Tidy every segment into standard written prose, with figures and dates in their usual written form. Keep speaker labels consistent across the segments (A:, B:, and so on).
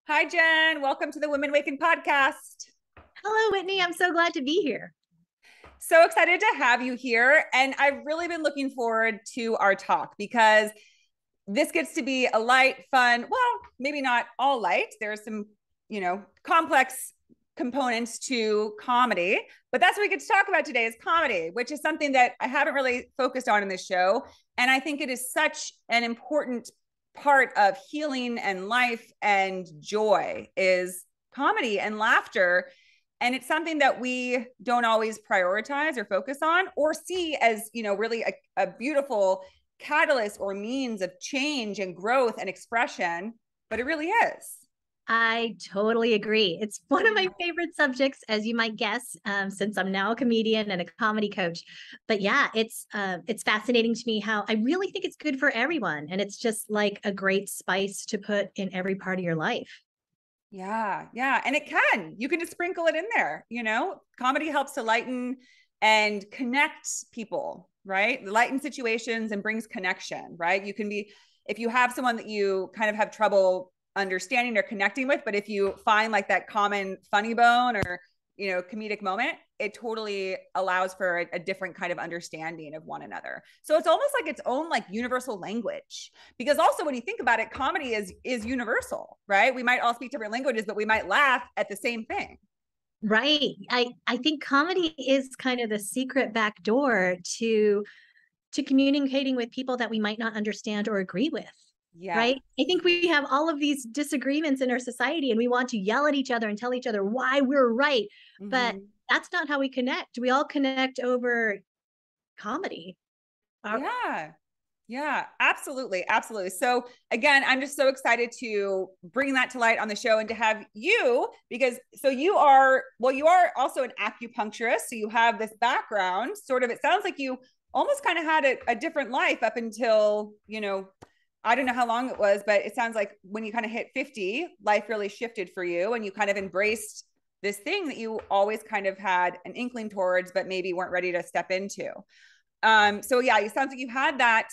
A: Hi, Jen. Welcome to the Women Waken podcast.
B: Hello, Whitney. I'm so glad to be here.
A: So excited to have you here. And I've really been looking forward to our talk because this gets to be a light, fun, well, maybe not all light. There's some, complex components to comedy, but that's what we get to talk about today is comedy, which is something that I haven't really focused on in this show. And I think it is such an important part of healing and life and joy is comedy and laughter. And it's something that we don't always prioritize or focus on or see as, really a beautiful catalyst or means of change and growth and expression, but it really is.
B: I totally agree. It's one of my favorite subjects, as you might guess, since I'm now a comedian and a comedy coach. But yeah, it's fascinating to me how I really think it's good for everyone, and it's just like a great spice to put in every part of your life.
A: Yeah, yeah. And you can just sprinkle it in there. Comedy helps to lighten and connect people, right? Lighten situations and brings connection, right? If you have someone that you kind of have trouble understanding or connecting with, but if you find like that common funny bone or, comedic moment, it totally allows for a different kind of understanding of one another. So it's almost like its own like universal language. Because also when you think about it, comedy is universal, right? We might all speak different languages, but we might laugh at the same thing.
B: Right. I think comedy is kind of the secret back door to communicating with people that we might not understand or agree with.
A: Yeah.
B: Right. I think we have all of these disagreements in our society and we want to yell at each other and tell each other why we're right. But
A: Mm-hmm.
B: that's not how we connect. We all connect over comedy.
A: Yeah. Yeah, absolutely. Absolutely. So again, I'm just so excited to bring that to light on the show and to have you because you are also an acupuncturist. So you have this background sort of, it sounds like you almost kind of had a different life up until, I don't know how long it was, but it sounds like when you kind of hit 50, life really shifted for you and you kind of embraced this thing that you always kind of had an inkling towards, but maybe weren't ready to step into. So yeah, it sounds like you had that,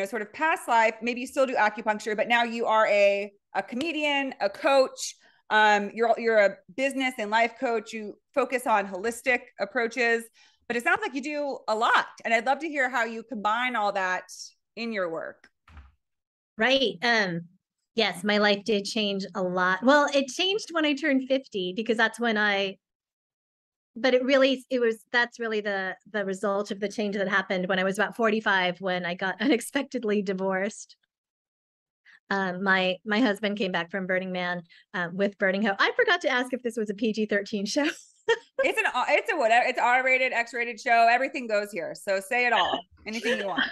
A: sort of past life. Maybe you still do acupuncture, but now you are a comedian, a coach. You're a business and life coach. You focus on holistic approaches, but it sounds like you do a lot. And I'd love to hear how you combine all that in your work.
B: Right. Yes, my life did change a lot. Well, it changed when I turned 50 because that's when but that's really the result of the change that happened when I was about 45 when I got unexpectedly divorced. My husband came back from Burning Man with Burning Hoe. I forgot to ask if this was a PG-13 show.
A: It's a whatever. It's R-rated, X-rated show. Everything goes here. So say it all. Anything you want.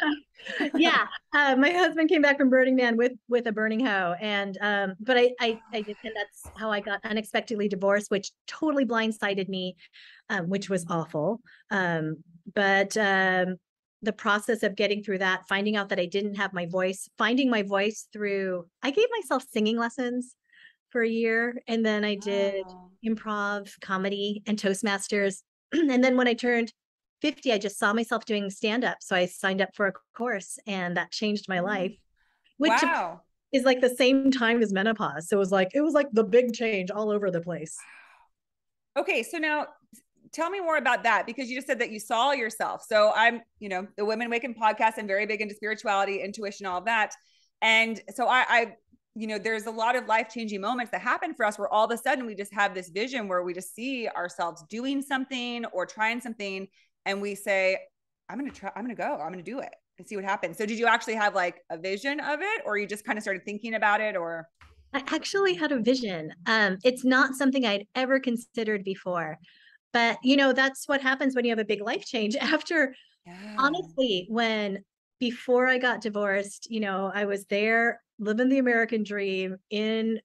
B: Yeah, my husband came back from Burning Man with a burning hoe, and but I did, and that's how I got unexpectedly divorced, which totally blindsided me, which was awful. But the process of getting through that, finding out that I didn't have my voice, finding my voice through, I gave myself singing lessons for a year, and then I did
A: Oh.
B: improv, comedy, and Toastmasters. And then when I turned 50, I just saw myself doing stand up. So I signed up for a course and that changed my life, which
A: Wow.
B: is like the same time as menopause. So it was like the big change all over the place.
A: Okay, so now tell me more about that because you just said that you saw yourself. So I'm, the Women Awaken podcast. I'm very big into spirituality, intuition, all of that. And so there's a lot of life-changing moments that happen for us where all of a sudden we just have this vision where we just see ourselves doing something or trying something and we say, I'm going to go, I'm going to do it and see what happens. So did you actually have like a vision of it or you just kind of started thinking about it or?
B: I actually had a vision. It's not something I'd ever considered before, but that's what happens when you have a big life change after,
A: Yeah.
B: honestly, before I got divorced, I was there living the American dream in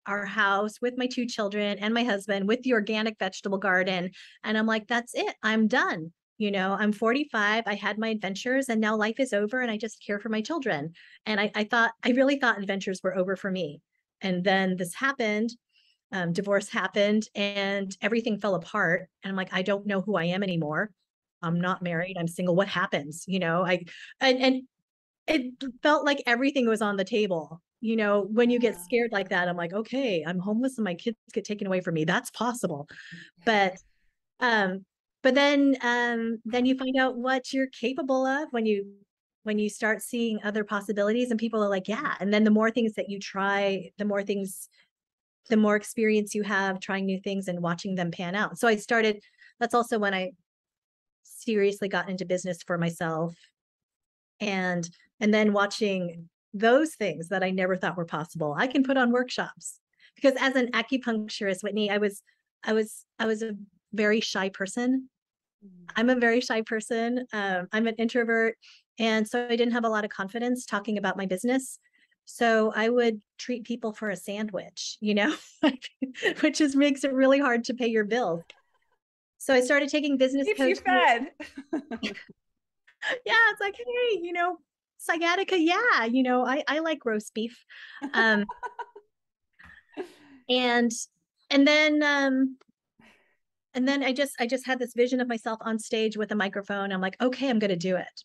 B: our house with my two children and my husband with the organic vegetable garden. And I'm like, that's it. I'm done. I'm 45. I had my adventures and now life is over and I just care for my children. And I really thought adventures were over for me. And then this happened, divorce happened and everything fell apart. And I'm like, I don't know who I am anymore. I'm not married. I'm single. What happens? And it felt like everything was on the table. you know, when you get scared like that, I'm like, okay, I'm homeless and my kids get taken away from me. That's possible. But um, then you find out what you're capable of when you start seeing other possibilities, and people are like, yeah. And then the more things that you try, the more experience you have trying new things and watching them pan out. So that's also when I seriously got into business for myself, and then watching those things that I never thought were possible. I can put on workshops, because as an acupuncturist, Whitney, I was a very shy person. I'm a very shy person. I'm an introvert. And so I didn't have a lot of confidence talking about my business. So I would treat people for a sandwich, you know, which makes it really hard to pay your bills. So I started taking business
A: Keeps
B: coaching.
A: you fed.
B: Yeah, it's like, hey, you know, sciatica, yeah, you know, I like roast beef. Um, and and then I just had this vision of myself on stage with a microphone. I'm like, okay, I'm gonna do it.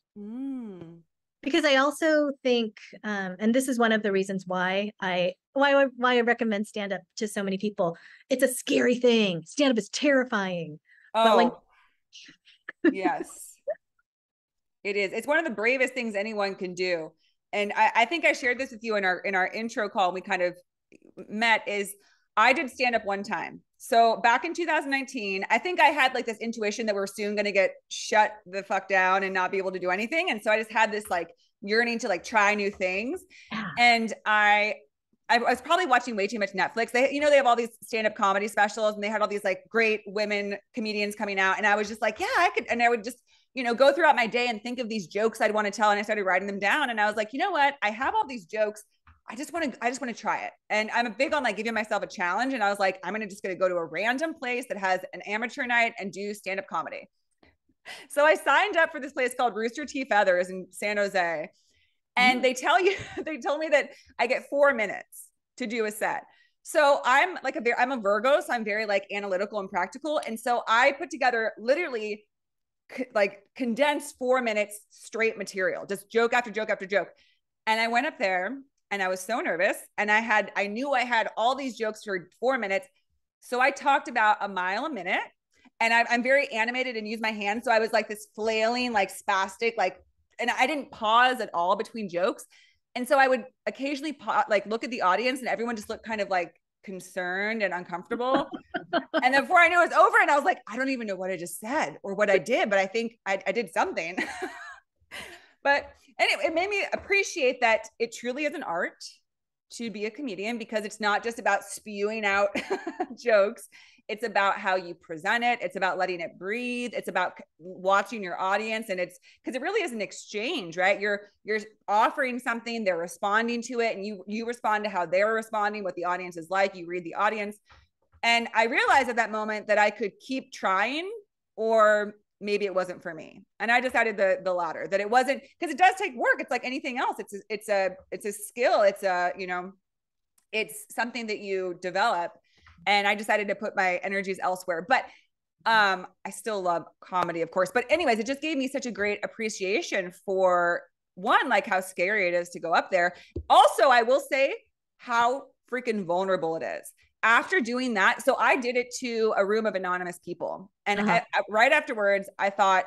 B: Because I also think, and this is one of the reasons why I recommend stand up to so many people. It's a scary thing. Stand up is terrifying. But when
A: Oh, yes, it is. It's one of the bravest things anyone can do. And I think I shared this with you in our intro call. We kind of met is I did stand up one time. So back in 2019, I think I had like this intuition that we're soon going to get shut the fuck down and not be able to do anything. And so I just had this like yearning to like try new things.
B: yeah.
A: And I was probably watching way too much Netflix. They have all these stand-up comedy specials, and they had all these like great women comedians coming out. And I was just like, yeah, I could. And I would just, go throughout my day and think of these jokes I'd want to tell. And I started writing them down. And I was like, you know what? I have all these jokes. I just want to try it. And I'm a big on like giving myself a challenge. And I was like, I'm just going to go to a random place that has an amateur night and do stand-up comedy. So I signed up for this place called Rooster T. Feathers in San Jose. And they told me that I get 4 minutes to do a set. So I'm a Virgo, so I'm very like analytical and practical. And so I put together literally like condensed 4 minutes straight material, just joke after joke after joke. And I went up there and I was so nervous, and I knew I had all these jokes for 4 minutes. So I talked about a mile a minute, and I'm very animated and use my hands. So I was like this flailing, like spastic, like, and I didn't pause at all between jokes. And so I would occasionally like look at the audience, and everyone just looked kind of like concerned and uncomfortable. And then before I knew it was over, and I was like, I don't even know what I just said or what I did, but I think I did something. But anyway, it made me appreciate that it truly is an art to be a comedian, because it's not just about spewing out jokes. It's about how you present it. It's about letting it breathe. It's about watching your audience. And it's because it really is an exchange, right? You're offering something, they're responding to it, and you respond to how they're responding, what the audience is like. You read the audience. And I realized at that moment that I could keep trying, or maybe it wasn't for me. And I decided the latter, that it wasn't, because it does take work. It's like anything else. It's a skill. It's something that you develop. And I decided to put my energies elsewhere. But I still love comedy, of course. But anyways, it just gave me such a great appreciation for, one, like how scary it is to go up there. Also, I will say how freaking vulnerable it is. After doing that, so I did it to a room of anonymous people. And right afterwards, I thought,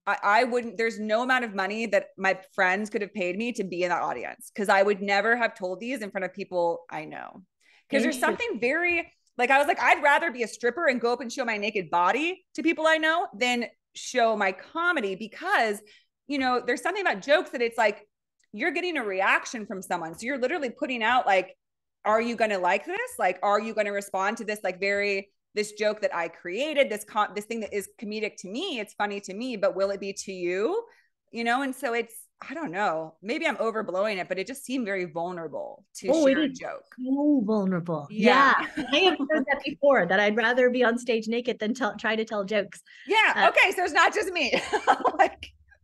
A: I wouldn't, there's no amount of money that my friends could have paid me to be in that audience, because I would never have told these in front of people I know. Because there's something very, like, I was like, I'd rather be a stripper and go up and show my naked body to people I know than show my comedy, because, there's something about jokes that it's like, you're getting a reaction from someone. So you're literally putting out like, are you going to like this? Like, are you going to respond to this, like this joke that I created, this thing that is comedic to me, it's funny to me, but will it be to you? And so I don't know, maybe I'm overblowing it, but it just seemed very vulnerable to share a joke.
B: So vulnerable. Yeah. I have heard that before, that I'd rather be on stage naked than try to tell jokes.
A: Yeah. Okay. So it's not just me.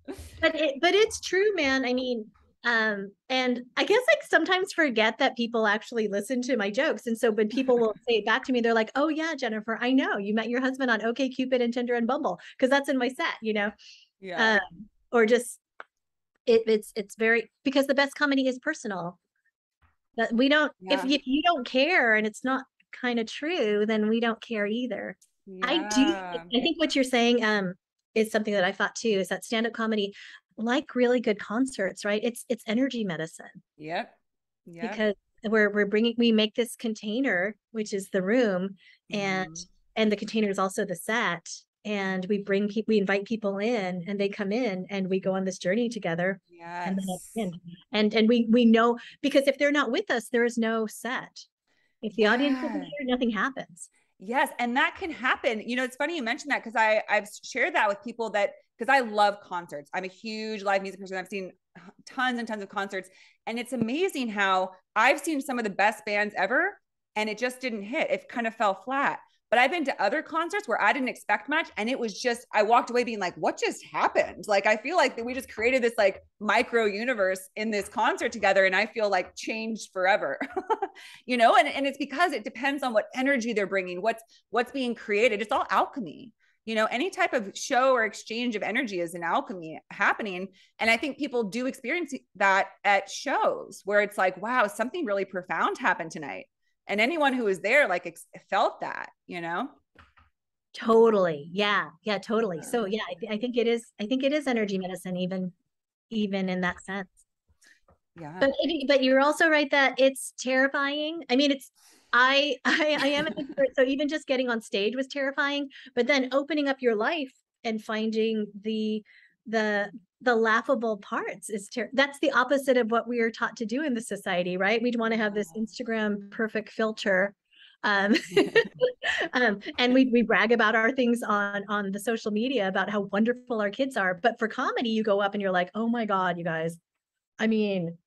B: But it's true, man. I mean, and I guess like sometimes forget that people actually listen to my jokes. And so when people will say it back to me, they're like, oh yeah, Jennifer, I know you met your husband on OkCupid and Tinder and Bumble, because that's in my set,
A: Yeah.
B: Or just it's very, because the best comedy is personal. That we don't,
A: Yeah.
B: if you don't care and it's not kind of true, then we don't care either.
A: Yeah.
B: I think what you're saying is something that I thought too, is that stand-up comedy, like really good concerts, right? It's energy medicine
A: Yep. Yep.
B: because we make this container, which is the room, and
A: Mm-hmm.
B: the container is also the set. And we invite people in and they come in and we go on this journey together. And then at the
A: Yes.
B: end, we know, because if they're not with us, there is no set. If the audience isn't
A: Yeah.
B: here, nothing happens.
A: Yes, and that can happen. It's funny you mentioned that because I've shared that with people that because I love concerts. I'm a huge live music person. I've seen tons and tons of concerts, and it's amazing how I've seen some of the best bands ever, and it just didn't hit. It kind of fell flat. But I've been to other concerts where I didn't expect much, and it was just I walked away being like, "What just happened?" Like I feel like that we just created this like micro universe in this concert together, and I feel like changed forever. And it's because it depends on what energy they're bringing, what's being created. It's all alchemy. Any type of show or exchange of energy is an alchemy happening. And I think people do experience that at shows where it's like, wow, something really profound happened tonight. And anyone who was there like felt that.
B: Totally. Yeah. Yeah, totally. So yeah, I think it is, energy medicine, even in that sense.
A: Yeah.
B: But you're also right that it's terrifying. I mean, I am an introvert, so even just getting on stage was terrifying. But then opening up your life and finding the laughable parts that's the opposite of what we are taught to do in the society, right? We'd want to have this Instagram perfect filter. Um, and we brag about our things on the social media about how wonderful our kids are. But for comedy, you go up and you're like, oh my God, you guys. I mean,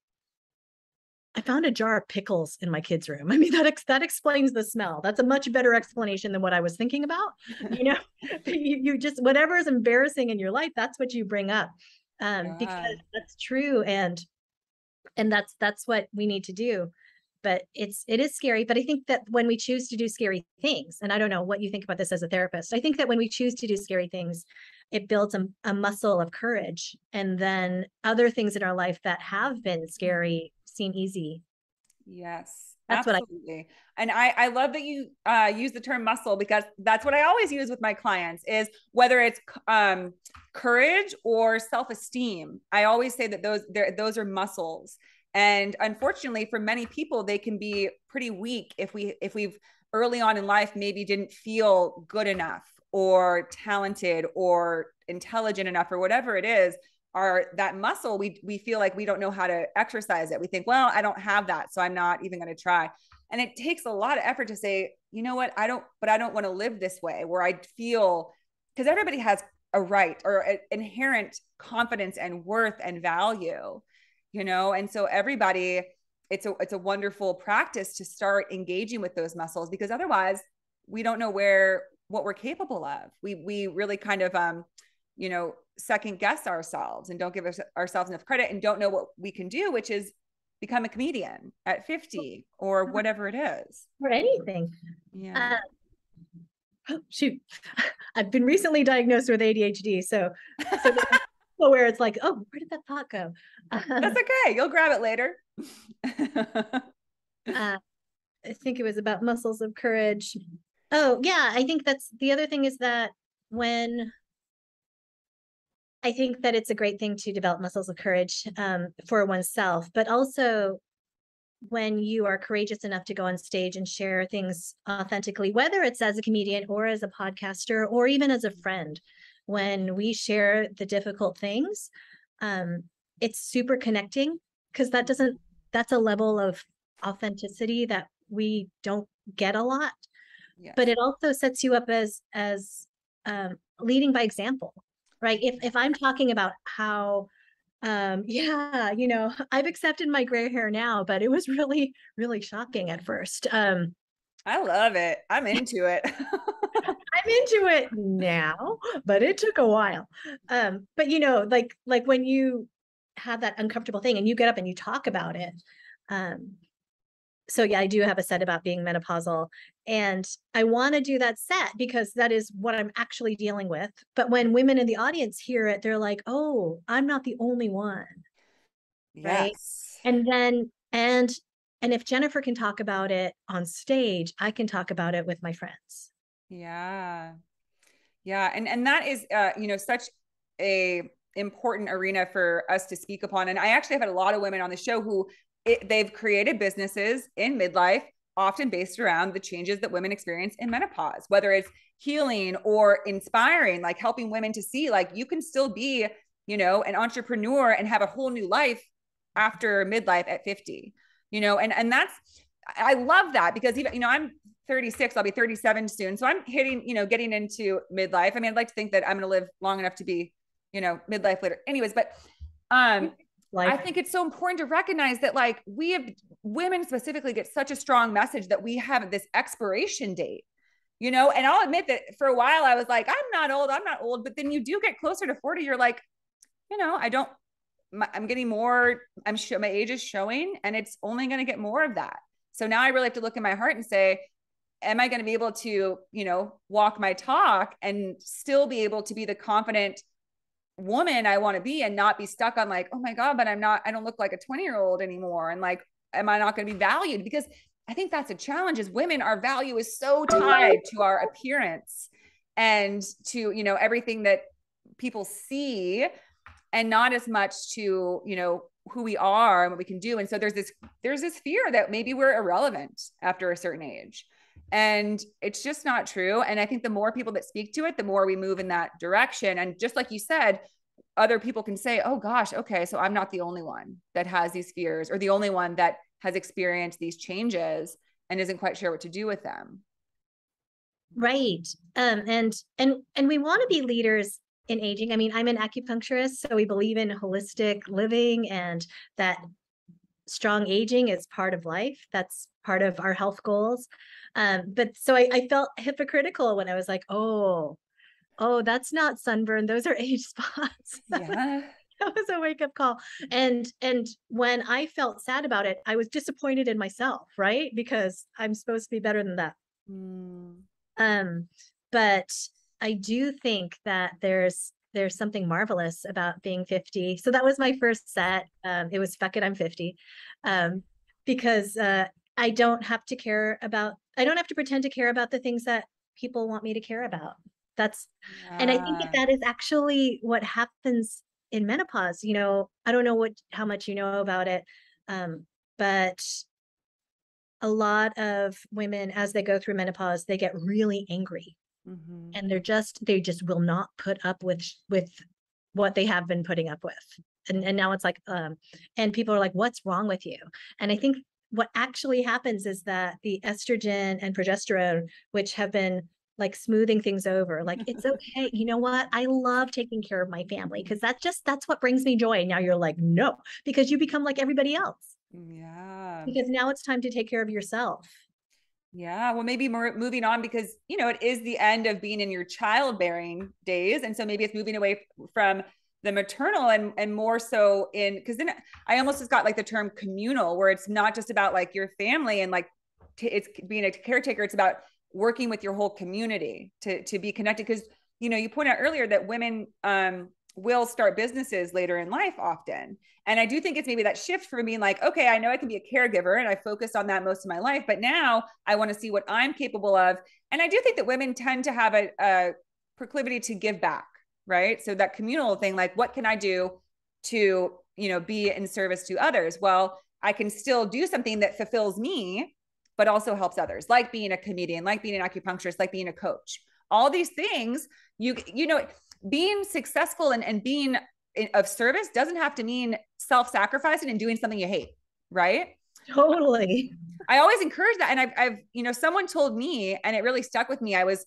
B: I found a jar of pickles in my kid's room. I mean, that explains the smell. That's a much better explanation than what I was thinking about. You know, you just, whatever is embarrassing in your life, that's what you bring up, because
A: Yeah.
B: that's true, and that's what we need to do. But it is scary. But I think that when we choose to do scary things, and I don't know what you think about this as a therapist, I think that when we choose to do scary things, it builds a muscle of courage, and then other things in our life that have been scary seem easy.
A: Yes,
B: That's what I.
A: absolutely. And I love that you use the term muscle because that's what I always use with my clients is whether it's courage or self-esteem. I always say that those are muscles. And unfortunately, for many people, they can be pretty weak if we've early on in life maybe didn't feel good enough or talented or intelligent enough or whatever it is that muscle we feel like we don't know how to exercise it. We think, well, I don't have that, so I'm not even going to try. And it takes a lot of effort to say, you know what, I don't want to live this way where I feel, because everybody has a right or an inherent confidence and worth and value, and so everybody, it's a wonderful practice to start engaging with those muscles, because otherwise we don't know what we're capable of. We really kind of second guess ourselves and don't give ourselves enough credit and don't know what we can do, which is become a comedian at 50 or whatever it is.
B: Or anything.
A: Yeah.
B: Oh, shoot. I've been recently diagnosed with ADHD. So where it's like, oh, where did that thought go?
A: That's okay. You'll grab it later.
B: I think it was about muscles of courage. Oh, yeah. I think that's the other thing is that I think that it's a great thing to develop muscles of courage for oneself, but also when you are courageous enough to go on stage and share things authentically, whether it's as a comedian or as a podcaster or even as a friend, when we share the difficult things, it's super connecting because that's a level of authenticity that we don't get a lot.
A: Yes.
B: But it also sets you up as leading by example, right? If I'm talking about how yeah, I've accepted my gray hair now, but it was really, really shocking at first.
A: I love it. I'm into it.
B: I'm into it now, but it took a while. But like when you have that uncomfortable thing and you get up and you talk about it. So yeah, I do have a set about being menopausal, and I want to do that set because that is what I'm actually dealing with. But when women in the audience hear it, they're like, "Oh, I'm not the only one." Right.
A: Yes.
B: And And if Jennifer can talk about it on stage, I can talk about it with my friends.
A: Yeah. Yeah. And that is, such a important arena for us to speak upon. And I actually have had a lot of women on the show who they've created businesses in midlife, often based around the changes that women experience in menopause, whether it's healing or inspiring, like helping women to see like you can still be, an entrepreneur and have a whole new life after midlife at 50, and that's, I love that because even, I'm 36, I'll be 37 soon. So I'm hitting, getting into midlife. I mean, I'd like to think that I'm going to live long enough to be, midlife later. Anyways, but I think it's so important to recognize that like we have women specifically get such a strong message that we have this expiration date, and I'll admit that for a while I was like, I'm not old. But then you do get closer to 40, you're like, I'm getting more, my age is showing and it's only going to get more of that. So now I really have to look in my heart and say, am I going to be able to, walk my talk and still be able to be the confident woman I want to be and not be stuck on like, oh my God, but I don't look like a 20-year-old anymore. And like, am I not going to be valued? Because I think that's a challenge is women, our value is so tied to our appearance and to, everything that people see and not as much to, who we are and what we can do. And so there's this fear that maybe we're irrelevant after a certain age. And it's just not true. And I think the more people that speak to it, the more we move in that direction. And just like you said, other people can say, oh gosh, okay, so I'm not the only one that has these fears or the only one that has experienced these changes and isn't quite sure what to do with them.
B: Right. And we want to be leaders in aging. I mean, I'm an acupuncturist, so we believe in holistic living and that strong aging is part of life. That's part of our health goals. But so I felt hypocritical when I was like, oh, that's not sunburn. Those are age spots.
A: Yeah.
B: That was a wake-up call. And when I felt sad about it, I was disappointed in myself, right? Because I'm supposed to be better than that. But I do think that there's something marvelous about being 50. So that was my first set. It was Fuck It, I'm 50. Because I don't have to pretend to care about the things that people want me to care about. And I think that is actually what happens in menopause. I don't know how much you know about it. But a lot of women, as they go through menopause, they get really angry. Mm-hmm. And they just will not put up with what they have been putting up with. And now it's like, and people are like, what's wrong with you? And I think what actually happens is that the estrogen and progesterone, which have been like smoothing things over, like, it's okay. You know what? I love taking care of my family because that's what brings me joy. And now you're like, no, because you become like everybody else.
A: Yeah.
B: Because now it's time to take care of yourself.
A: Yeah. Well, maybe more moving on because, it is the end of being in your childbearing days. And so maybe it's moving away from the maternal and more so because then I almost just got like the term communal, where it's not just about like your family and like it's being a caretaker. It's about working with your whole community to be connected. Because, you pointed out earlier that women will start businesses later in life often. And I do think it's maybe that shift from being like, okay, I know I can be a caregiver and I focused on that most of my life, but now I want to see what I'm capable of. And I do think that women tend to have a proclivity to give back, right? So that communal thing, like what can I do to, be in service to others? Well, I can still do something that fulfills me, but also helps others, like being a comedian, like being an acupuncturist, like being a coach. All these things, being successful and being of service doesn't have to mean self-sacrificing and doing something you hate, right?
B: Totally.
A: I always encourage that. And I've someone told me, and it really stuck with me. I was,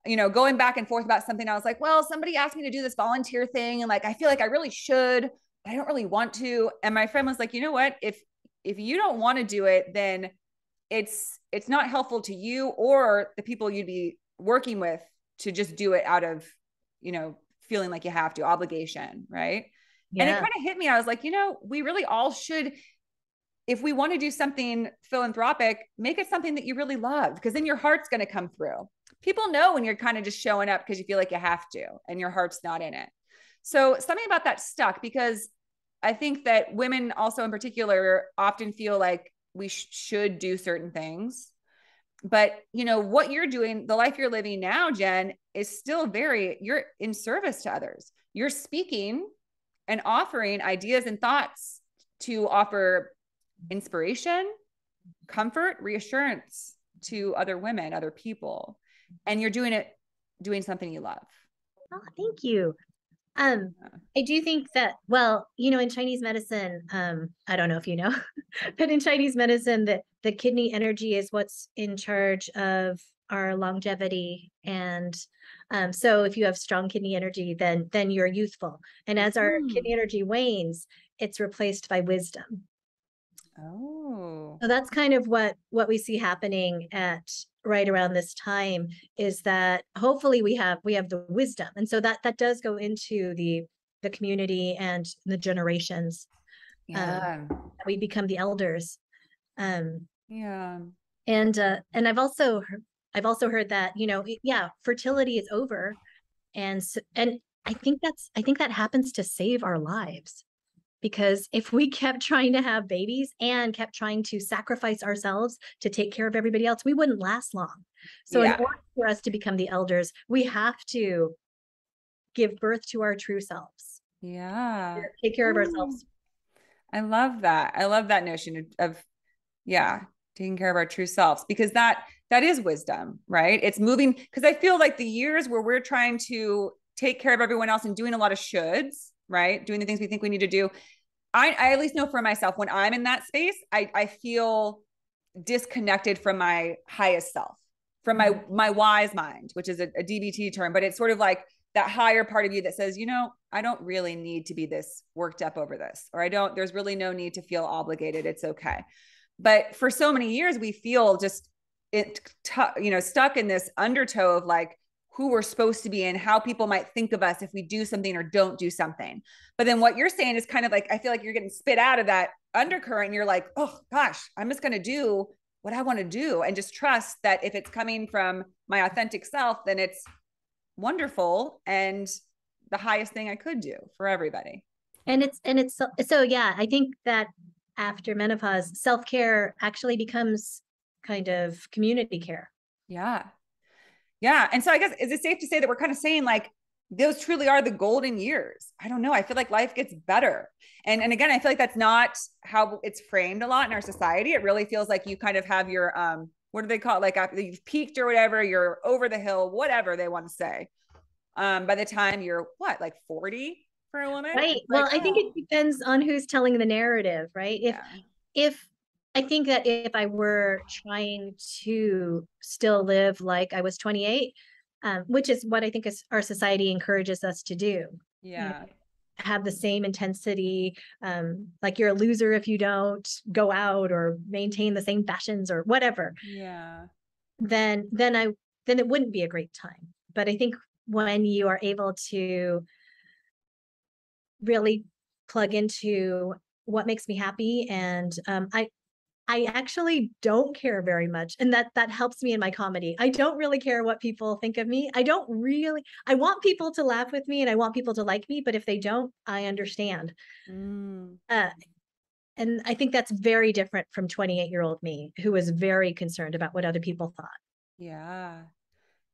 A: going back and forth about something. I was like, well, somebody asked me to do this volunteer thing. And like, I feel like I really should, but I don't really want to. And my friend was like, you know what? If you don't want to do it, then it's not helpful to you or the people you'd be working with to just do it out of, feeling like you have to, obligation, right? Yeah. And it kind of hit me. I was like, we really all should, if we want to do something philanthropic, make it something that you really love, because then your heart's going to come through. People know when you're kind of just showing up because you feel like you have to and your heart's not in it. So something about that stuck, because I think that women also in particular often feel like we should do certain things. But you know, what you're doing, the life you're living now, Jen, is still you're in service to others. You're speaking and offering ideas and thoughts to offer inspiration, comfort, reassurance to other women, other people. And you're doing something you love.
B: Oh, thank you. I do think that, well, you know, in Chinese medicine, I don't know if you know, but in Chinese medicine, that the kidney energy is what's in charge of our longevity. And so if you have strong kidney energy, then you're youthful. And as our kidney energy wanes, it's replaced by wisdom.
A: Oh.
B: So that's kind of what we see happening at right around this time, is that hopefully we have the wisdom. And so that does go into the community and the generations.
A: Yeah.
B: We become the elders.
A: Yeah.
B: And I've also heard that, you know, yeah, fertility is over. And I think that happens to save our lives. Because if we kept trying to have babies and kept trying to sacrifice ourselves to take care of everybody else, we wouldn't last long. So in order for us to become the elders, we have to give birth to our true selves.
A: Yeah.
B: Take care of ourselves.
A: I love that. I love that notion of taking care of our true selves, because that is wisdom, right? It's moving, because I feel like the years where we're trying to take care of everyone else and doing a lot of shoulds, right? Doing the things we think we need to do. I at least know for myself, when I'm in that space, I feel disconnected from my highest self, from my wise mind, which is a DBT term, but it's sort of like that higher part of you that says, you know, I don't really need to be this worked up over this, or there's really no need to feel obligated. It's okay. But for so many years, we feel just stuck in this undertow of like who we're supposed to be and how people might think of us if we do something or don't do something. But then what you're saying is kind of like, I feel like you're getting spit out of that undercurrent and you're like, oh gosh, I'm just going to do what I want to do and just trust that if it's coming from my authentic self, then it's wonderful and the highest thing I could do for everybody.
B: And it's so yeah, I think that after menopause, self-care actually becomes kind of community care.
A: Yeah. Yeah. And so I guess, is it safe to say that we're kind of saying like, those truly are the golden years? I don't know. I feel like life gets better. And again, I feel like that's not how it's framed a lot in our society. It really feels like you kind of have your, what do they call it? Like after you've peaked or whatever, you're over the hill, whatever they want to say. By the time you're like 40 for a woman.
B: Right. Well, I think it depends on who's telling the narrative, right? If I think that if I were trying to still live like I was 28, which is what I think our society encourages us to do.
A: Yeah.
B: You know, have the same intensity, like you're a loser if you don't go out or maintain the same fashions or whatever.
A: Yeah.
B: Then it wouldn't be a great time. But I think when you are able to really plug into what makes me happy, and I actually don't care very much, and that helps me in my comedy. I don't really care what people think of me. I want people to laugh with me and I want people to like me, but if they don't, I understand. And I think that's very different from 28-year-old me, who was very concerned about what other people thought.
A: Yeah.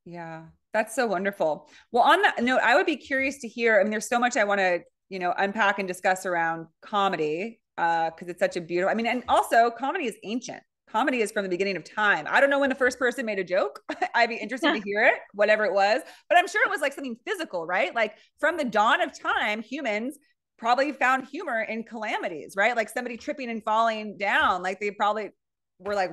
A: Yeah. That's so wonderful. Well, on that note, I would be curious to hear, I mean, there's so much I want to, unpack and discuss around comedy, because it's such a beautiful, I mean, and also comedy is ancient. Comedy is from the beginning of time. I don't know when the first person made a joke. I'd be interested to hear it, whatever it was, but I'm sure it was like something physical, right? Like from the dawn of time, humans probably found humor in calamities, right? Like somebody tripping and falling down. Like they probably were like,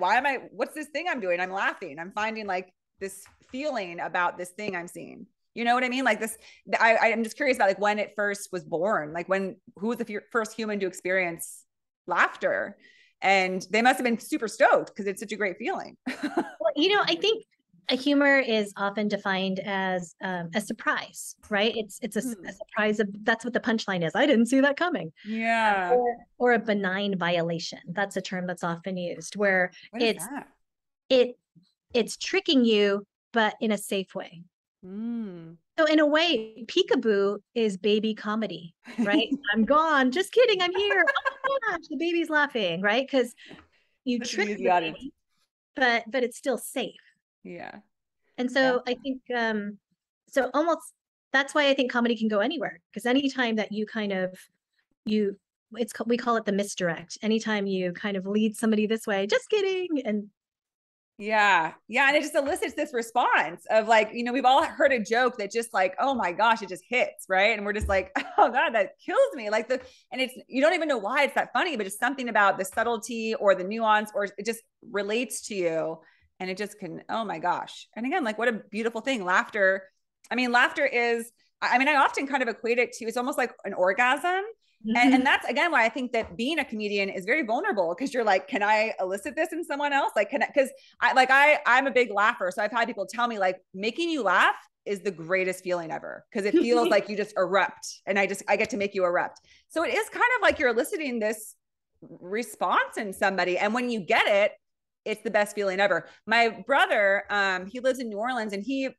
A: what's this thing I'm doing? I'm laughing. I'm finding like this feeling about this thing I'm seeing. You know what I mean? Like this, I'm just curious about like when it first was born, like who was the first human to experience laughter? And they must have been super stoked because it's such a great feeling.
B: Well, I think a humor is often defined as a surprise, right? It's a surprise. That's what the punchline is. I didn't see that coming.
A: Yeah.
B: Or a benign violation. That's a term that's often used, where it's tricking you, but in a safe way. So in a way, peekaboo is baby comedy, right? I'm gone. Just kidding. I'm here. Oh my gosh, the baby's laughing, right? Because you
A: Such an
B: trick
A: easy
B: the
A: audience.
B: baby, but it's still safe.
A: Yeah.
B: And so
A: Yeah.
B: I think, so almost that's why I think comedy can go anywhere, because anytime that you kind of, you, we call it the misdirect. Anytime you kind of lead somebody this way, just kidding. And
A: Yeah. Yeah. And it just elicits this response of like, you know, we've all heard a joke that just like, oh my gosh, it just hits, right? And we're just like, oh God, that kills me. Like and it's, you don't even know why it's that funny, but just something about the subtlety or the nuance, or it just relates to you. And it just can, oh my gosh. And again, like what a beautiful thing. Laughter. I mean, laughter is, I mean, I often kind of equate it to, it's almost like an orgasm. And that's again why I think that being a comedian is very vulnerable, because you're like, can I elicit this in someone else? Like, because I'm a big laugher. So I've had people tell me like making you laugh is the greatest feeling ever, because it feels like you just erupt, and I get to make you erupt. So it is kind of like you're eliciting this response in somebody. And when you get it, it's the best feeling ever. My brother, he lives in New Orleans, and he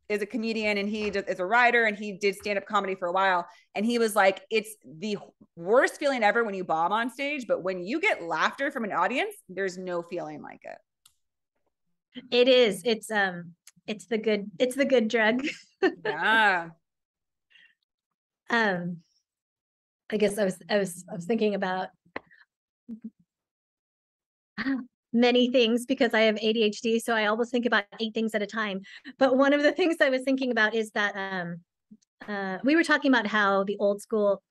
A: is a comedian, and he is a writer, and he did stand-up comedy for a while. And he was like, it's the worst feeling ever when you bomb on stage, but when you get laughter from an audience, there's no feeling like it.
B: it is, it's the good drug.
A: Yeah.
B: I guess I was thinking about many things because I have ADHD. So I always think about 8 things at a time. But one of the things I was thinking about is that we were talking about how the old school,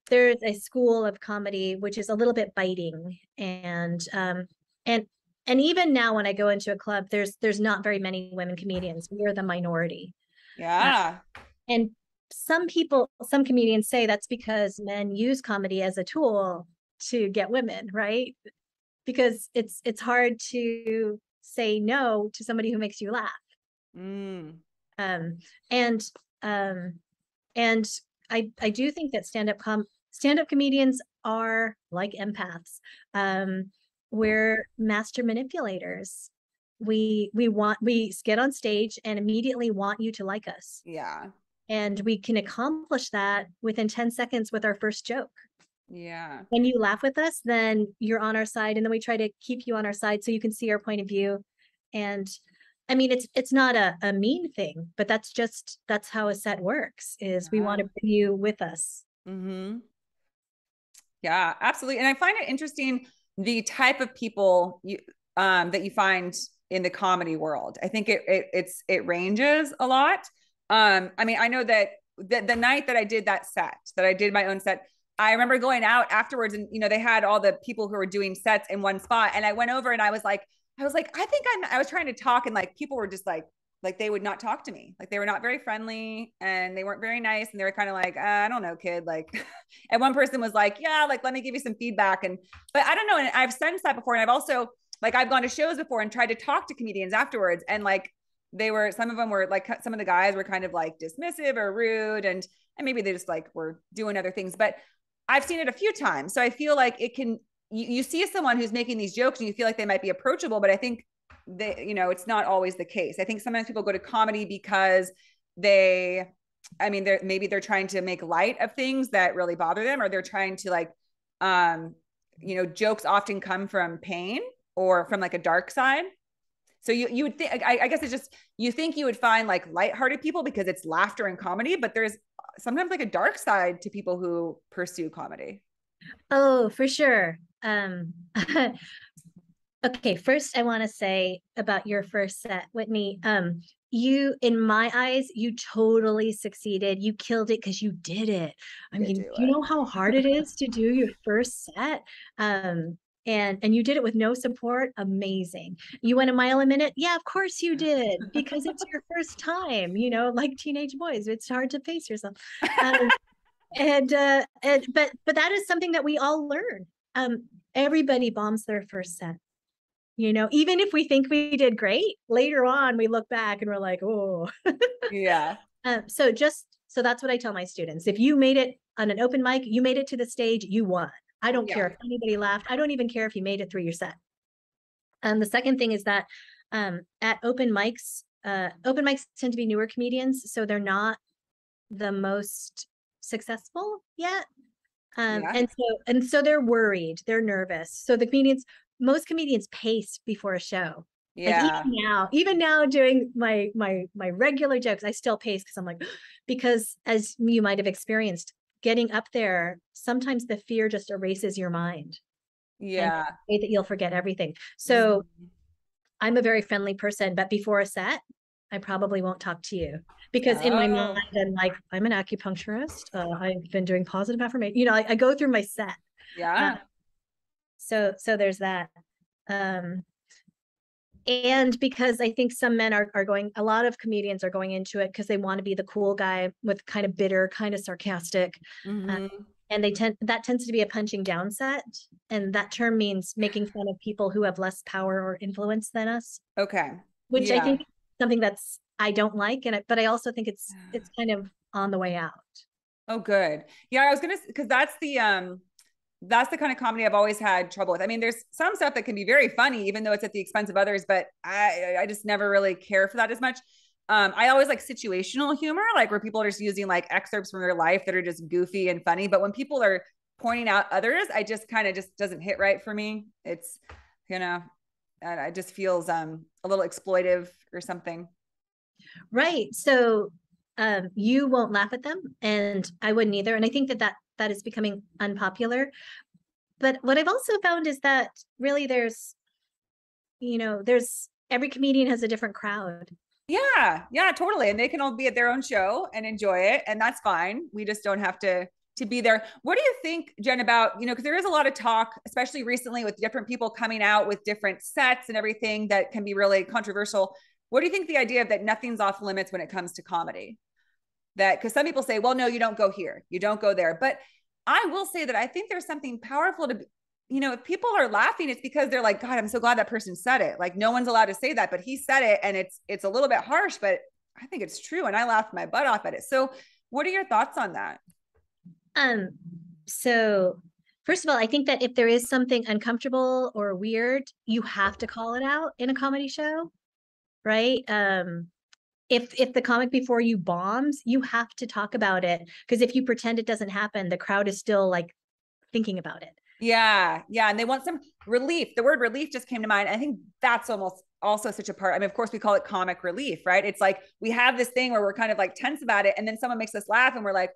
B: there's a school of comedy which is a little bit biting, and even now when I go into a club, there's not very many women comedians. We are the minority.
A: Yeah.
B: And some comedians say that's because men use comedy as a tool to get women, right? Because it's hard to say no to somebody who makes you laugh.
A: Mm.
B: Um, and and I do think that stand-up comedians are like empaths. We're master manipulators. We get on stage and immediately want you to like us.
A: Yeah.
B: And we can accomplish that within 10 seconds with our first joke.
A: Yeah.
B: When you laugh with us, then you're on our side, and then we try to keep you on our side so you can see our point of view. And I mean, it's not a mean thing, but that's how a set works, is we want to bring you with us.
A: Mm-hmm. Yeah, absolutely. And I find it interesting the type of people you that you find in the comedy world. I think it ranges a lot. I mean, I know that the night that I did that set, that I did my own set, I remember going out afterwards, and you know, they had all the people who were doing sets in one spot, and I went over and I was like, I was trying to talk, and like people were just like they would not talk to me. Like they were not very friendly, and they weren't very nice, and they were kind of like, I don't know, kid. Like, and one person was like, yeah, like let me give you some feedback. And but I don't know. And I've sensed that before, and I've also like I've gone to shows before and tried to talk to comedians afterwards, and like some of them were like, some of the guys were kind of like dismissive or rude, and maybe they just like were doing other things. But I've seen it a few times, so I feel like it can. You see someone who's making these jokes, and you feel like they might be approachable, but I think it's not always the case. I think sometimes people go to comedy because maybe they're trying to make light of things that really bother them, or they're trying to like, jokes often come from pain or from like a dark side. So you would think, I guess it's just, you think you would find like lighthearted people because it's laughter and comedy, but there's sometimes like a dark side to people who pursue comedy.
B: Oh, for sure. Okay, first I want to say about your first set, Whitney. You, in my eyes, you totally succeeded. You killed it because you did it. I mean, do you know how hard it is to do your first set? And you did it with no support. Amazing. You went a mile a minute. Yeah, of course you did, because it's your first time, like teenage boys. It's hard to pace yourself. But that is something that we all learn. Everybody bombs their first set. Even if we think we did great, later on we look back and we're like, oh.
A: Yeah.
B: So that's what I tell my students. If you made it on an open mic, you made it to the stage, you won. I don't care if anybody laughed. I don't even care if you made it through your set. The second thing is that at open mics tend to be newer comedians, so they're not the most successful yet. And so they're worried, they're nervous. So the comedians most comedians pace before a show. Like
A: Yeah.
B: even now doing my regular jokes, I still pace because I'm like, because as you might have experienced, getting up there, sometimes the fear just erases your mind. And
A: Yeah.
B: that you'll forget everything. So
A: Mhm.
B: I'm a very friendly person, but before a set, I probably won't talk to you because in my mind,
A: Oh,
B: I'm like, I'm an acupuncturist. I've been doing positive affirmation. You know, I go through my set. Uh,
A: yeah.
B: so there's that. Um, and because I think some men are going, a lot of comedians are going into it because they want to be the cool guy with kind of bitter, kind of sarcastic. Uh,
A: Mm-hmm.
B: and that tends to be a punching down set. And that term means making fun of people who have less power or influence than us,
A: Okay.
B: which I
A: Yeah.
B: think is something that's I don't like, but I also think it's kind of on the way out.
A: Oh, good. Yeah, I was gonna because that's the kind of comedy I've always had trouble with. I mean, there's some stuff that can be very funny, even though it's at the expense of others, but I just never really care for that as much. I always like situational humor, like where people are just using like excerpts from their life that are just goofy and funny. But when people are pointing out others, I just kind of just doesn't hit right for me. It's, you know, and it just feels a little exploitive or something.
B: Right. So you won't laugh at them, and I wouldn't either. And I think that is becoming unpopular. But what I've also found is that really there's every comedian has a different crowd.
A: Yeah, yeah, totally. And they can all be at their own show and enjoy it, and that's fine. We just don't have to be there. What do you think, Jen, about, because there is a lot of talk, especially recently with different people coming out with different sets and everything that can be really controversial. What do you think the idea of that nothing's off limits when it comes to comedy? That because some people say, well, no, you don't go here, you don't go there. But I will say that I think there's something powerful to, if people are laughing, it's because they're like, God, I'm so glad that person said it. Like no one's allowed to say that, but he said it, and it's a little bit harsh, but I think it's true, and I laughed my butt off at it. So, what are your thoughts on that?
B: Um, so first of all, I think that if there is something uncomfortable or weird, you have to call it out in a comedy show, right? If the comic before you bombs, you have to talk about it because if you pretend it doesn't happen, the crowd is still like thinking about it.
A: Yeah, yeah, and they want some relief. The word relief just came to mind. I think that's almost also such a part. I mean, of course, we call it comic relief, right? It's like we have this thing where we're kind of like tense about it, and then someone makes us laugh, and we're like,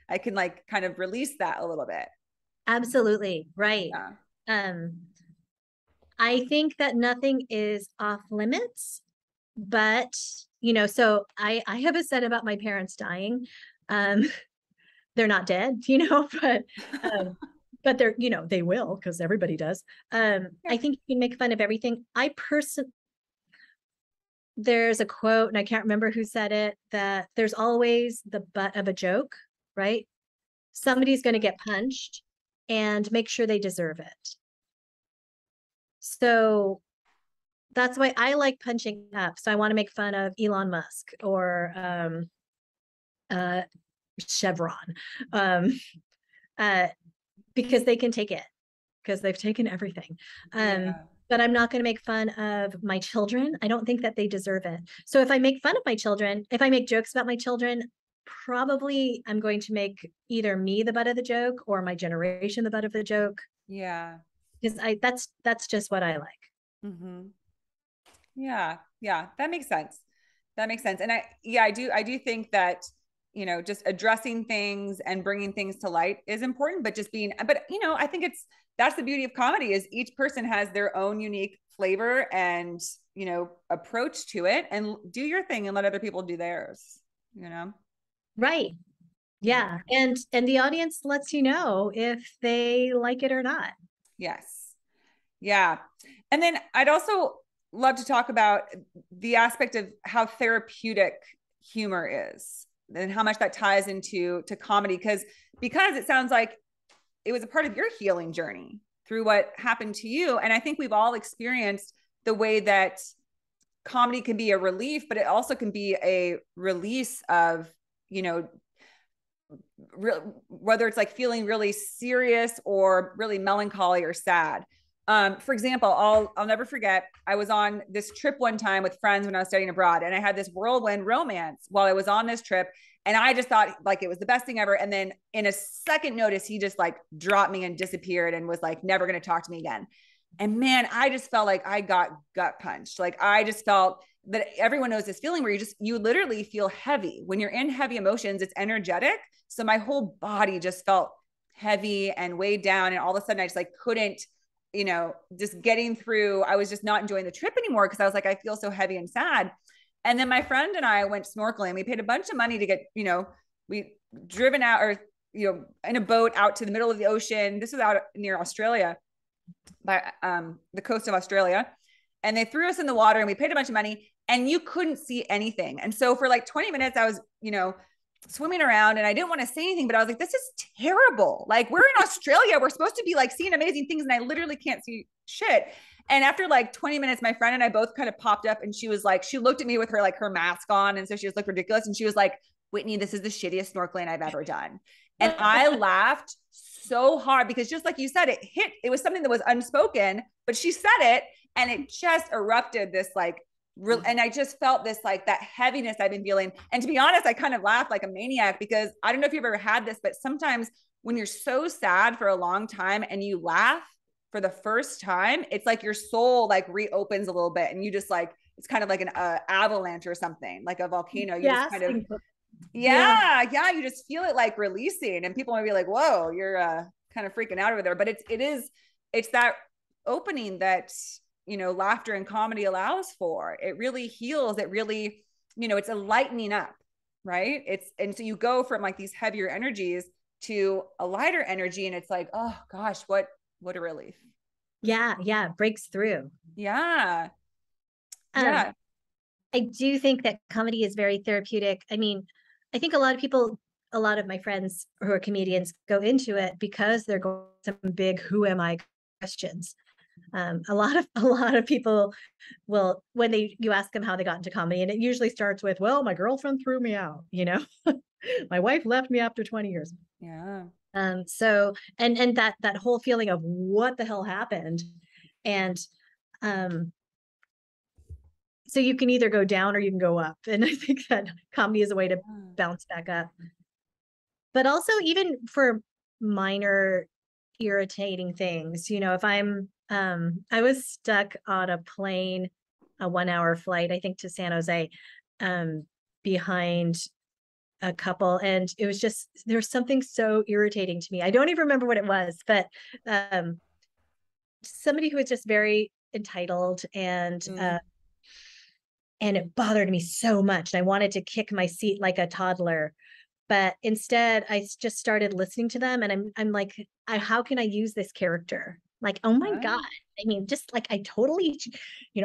A: I can like kind of release that a little bit.
B: Absolutely, right.
A: Yeah.
B: Um, I think that nothing is off limits, but so I have a set about my parents dying. Um, they're not dead, um, but they're, they will because everybody does.
A: Yeah.
B: I think you can make fun of everything. There's a quote, and I can't remember who said it, that there's always the butt of a joke, right? Somebody's going to get punched and make sure they deserve it. So that's why I like punching up. So I want to make fun of Elon Musk or uh, Chevron, um, uh, because they can take it, because they've taken everything.
A: Yeah.
B: But I'm not going to make fun of my children. I don't think that they deserve it. So if I make fun of my children, if I make jokes about my children, probably I'm going to make either me the butt of the joke or my generation the butt of the joke,
A: Yeah.
B: because that's just what I like.
A: Mm-hmm. Yeah. Yeah. That makes sense. That makes sense. And I do think that, just addressing things and bringing things to light is important, but I think that's the beauty of comedy is each person has their own unique flavor and, approach to it, and do your thing and let other people do theirs, you know?
B: Right. Yeah. And the audience lets you know if they like it or not.
A: Yes. Yeah. And then I'd also love to talk about the aspect of how therapeutic humor is and how much that ties into comedy because it sounds like it was a part of your healing journey through what happened to you. And I think we've all experienced the way that comedy can be a relief, but it also can be a release of, you know, whether it's like feeling really serious or really melancholy or sad. For example, I'll never forget. I was on this trip one time with friends when I was studying abroad, and I had this whirlwind romance while I was on this trip, and I just thought like it was the best thing ever. And then in a second notice, he just like dropped me and disappeared and was like never going to talk to me again. And man, I just felt like I got gut punched. Like I just felt that everyone knows this feeling where you literally feel heavy. When you're in heavy emotions, it's energetic. So my whole body just felt heavy and weighed down. And all of a sudden I just like couldn't, just getting through, I was just not enjoying the trip anymore because I was like, I feel so heavy and sad. And then my friend and I went snorkeling. We paid a bunch of money to get, we driven out or, in a boat out to the middle of the ocean. This was out near Australia, by the coast of Australia. And they threw us in the water and we paid a bunch of money and you couldn't see anything. And so for like 20 minutes, I was, swimming around and I didn't want to say anything, but I was like, this is terrible. Like we're in Australia. We're supposed to be like seeing amazing things. And I literally can't see shit. And after like 20 minutes, my friend and I both kind of popped up and she was like, she looked at me with her mask on. And so she just looked ridiculous. And she was like, Whitney, this is the shittiest snorkeling I've ever done. And I laughed so hard because just like you said, it was something that was unspoken, but she said it and it just erupted this and I just felt this like that heaviness I've been feeling. And to be honest, I kind of laughed like a maniac because I don't know if you've ever had this, but sometimes when you're so sad for a long time and you laugh for the first time, it's like your soul like reopens a little bit and you just like, it's kind of like an avalanche or something, like a volcano. You just kind of, yeah, you just feel it like releasing and people might be like, whoa, you're kind of freaking out over there. But it's that opening that, laughter and comedy allows for. It really heals. It really, it's a lightening up, right? And so you go from like these heavier energies to a lighter energy and it's like, oh gosh, what a relief.
B: Yeah. It breaks through.
A: Yeah.
B: I do think that comedy is very therapeutic. I mean, I think a lot of my friends who are comedians go into it because they're going some big who am I questions. A lot of people will, when you ask them how they got into comedy, and it usually starts with, well, my girlfriend threw me out, my wife left me after 20 years.
A: Yeah.
B: So, and that whole feeling of what the hell happened. And, so you can either go down or you can go up. And I think that comedy is a way to bounce back up. But also even for minor irritating things, if I was stuck on a plane, a 1-hour flight, I think to San Jose, behind a couple. And it was just, there's something so irritating to me. I don't even remember what it was, but somebody who was just very entitled and it bothered me so much. I wanted to kick my seat like a toddler. But instead, I just started listening to them. And I'm like, how can I use this character? Like, oh my God. I mean, just like I totally,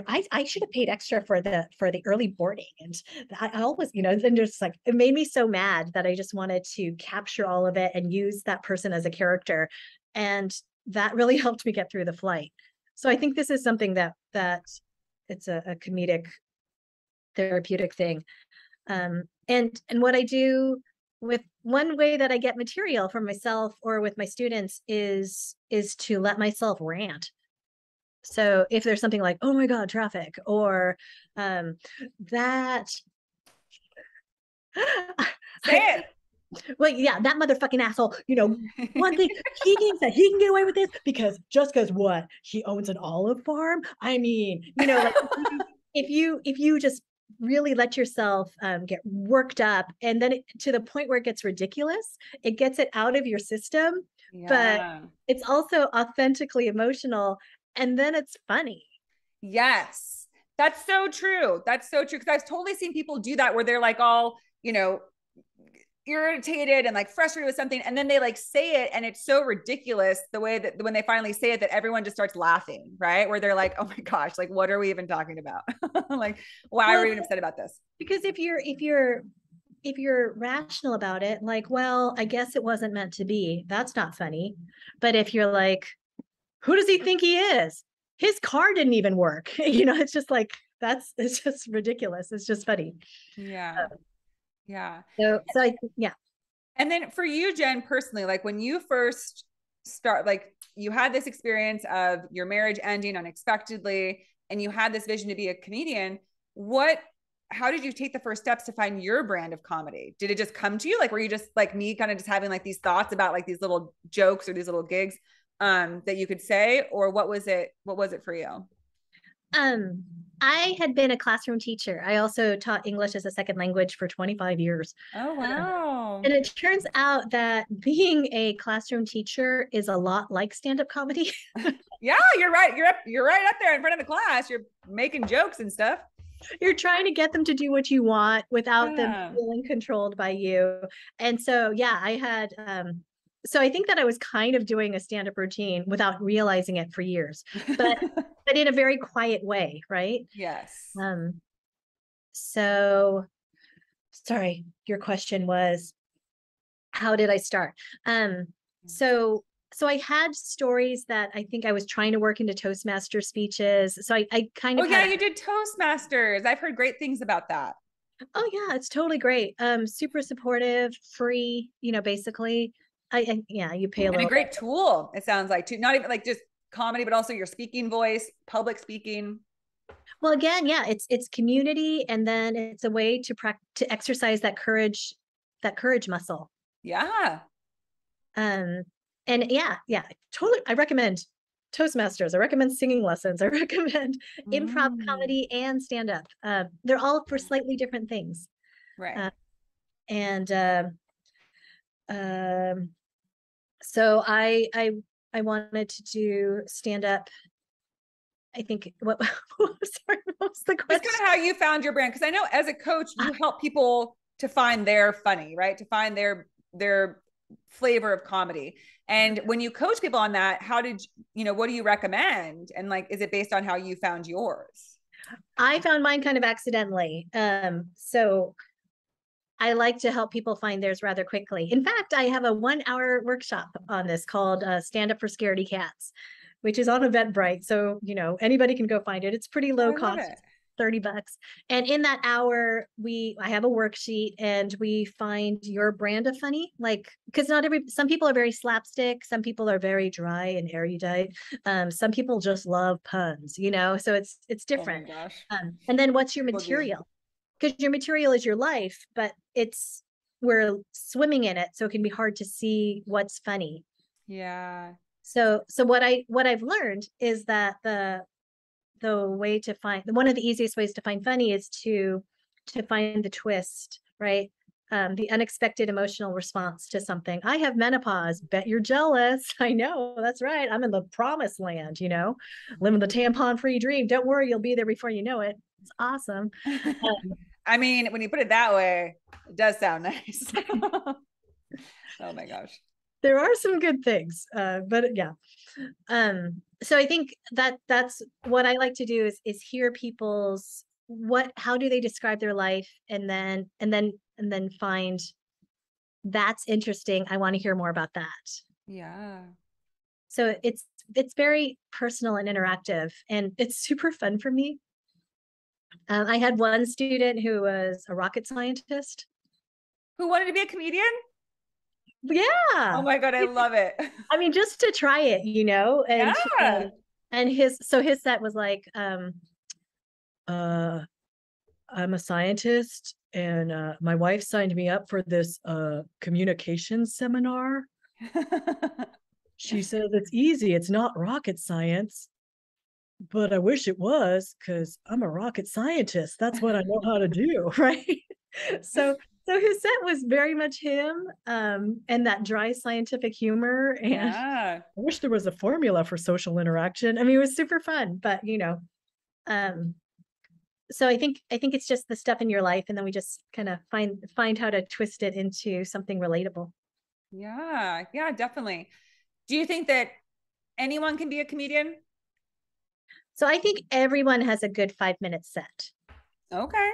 B: I should have paid extra for the early boarding. And I always, then just like, it made me so mad that I just wanted to capture all of it and use that person as a character. And that really helped me get through the flight. So I think this is something that it's a comedic therapeutic thing. And what I do with one way that I get material for myself or with my students is to let myself rant. So if there's something like, oh my God, traffic, or that
A: say it.
B: Well, yeah, that motherfucking asshole, one thing, he thinks that he can get away with this just because what? He owns an olive farm? I mean, like if you just really let yourself get worked up and then to the point where it gets ridiculous, it gets it out of your system, but it's also authentically emotional and then it's funny.
A: Yes, that's so true. That's so true. Because I've totally seen people do that where they're like all, irritated and like frustrated with something. And then they like say it and it's so ridiculous the way that when they finally say it, that everyone just starts laughing, right? Where they're like, oh my gosh, like, what are we even talking about? Like, why are we even upset about this?
B: Because if you're rational about it, like, well, I guess it wasn't meant to be. That's not funny. But if you're like, who does he think he is? His car didn't even work. It's just like, it's just ridiculous. It's just funny.
A: Yeah. Yeah.
B: So yeah.
A: And then for you, Jen, personally, like when you first start, like you had this experience of your marriage ending unexpectedly, and you had this vision to be a comedian, how did you take the first steps to find your brand of comedy? Did it just come to you? Like, were you just like me kind of just having like these thoughts about like these little jokes or these little gigs? that you could say, or what was it for you?
B: Um, I had been a classroom teacher. I also taught English as a second language for 25 years.
A: Oh, wow.
B: And it turns out that being a classroom teacher is a lot like stand-up comedy.
A: Yeah, you're right. You're right up there in front of the class. You're making jokes and stuff.
B: You're trying to get them to do what you want without them
A: Yeah.
B: feeling controlled by you. And so, yeah, I had, so I think that I was kind of doing a stand-up routine without realizing it for years, but in a very quiet way, right?
A: Yes.
B: So sorry, your question was, how did I start? So I had stories that I think I was trying to work into Toastmaster speeches. So I kind
A: Oh,
B: of
A: yeah,
B: had
A: you did Toastmasters. I've heard great things about that.
B: oh yeah, it's totally great. Super supportive, free, basically. Yeah, you pay a
A: And a
B: little
A: great
B: bit.
A: tool, it sounds like, too. Not even like just comedy, but also your speaking voice, public speaking.
B: Well, again, yeah, it's community, and then it's a way to to exercise that courage muscle.
A: Yeah.
B: Um, and yeah, totally. I recommend Toastmasters. I recommend singing lessons. I recommend improv
A: Mm.
B: comedy and stand up. They're all for slightly different things.
A: Right.
B: Uh, and um, so I wanted to do stand up. I think sorry, what was the
A: Just
B: question?
A: kind of how you found your brand. Because I know as a coach, you help people to find their funny, right? To find their flavor of comedy. And when you coach people on that, how did what do you recommend? And like, is it based on how you found yours?
B: I found mine kind of accidentally. So I like to help people find theirs rather quickly. In fact, I have a 1 hour workshop on this called Stand Up for Scaredy Cats, which is on Eventbrite. So, anybody can go find it. It's pretty
A: Oh,
B: low
A: I love
B: cost,
A: it.
B: 30 bucks. And in that hour, I have a worksheet and we find your brand of funny. Like, because some people are very slapstick, some people are very dry and erudite. Some people just love puns, so it's
A: Oh my
B: different.
A: gosh.
B: And then what's your
A: People do.
B: material? Because your material is your life, but we're swimming in it, so it can be hard to see what's funny.
A: Yeah.
B: So what I've learned is that the way to find one of the easiest ways to find funny is to find the twist, right? The unexpected emotional response to something. I have menopause. Bet you're jealous. I know. That's right. I'm in the promised land, living the tampon free dream. Don't worry, you'll be there before you know it. It's awesome.
A: I mean, when you put it that way, it does sound nice. Oh my gosh.
B: There are some good things, but yeah. So I think that's what I like to do is hear people's how do they describe their life, and then find that's interesting. I want to hear more about that.
A: Yeah.
B: So it's very personal and interactive, and it's super fun for me. I had one student who was a rocket scientist.
A: Who wanted to be a comedian? Oh
B: Yeah.
A: my God, I love it.
B: I mean, just to try it,
A: Yeah.
B: and his set was like, uh, I'm a scientist, and my wife signed me up for this communications seminar. She says it's easy, it's not rocket science, but I wish it was, because I'm a rocket scientist. That's what I know how to do, right? so his set was very much him, and that dry scientific humor. And
A: Yeah.
B: I wish there was a formula for social interaction. I mean, it was super fun, but um, so I think it's just the stuff in your life, and then we just kind of find how to twist it into something relatable.
A: Yeah. Yeah, definitely. Do you think that anyone can be a comedian?
B: So I think everyone has a good 5 minute set.
A: Okay.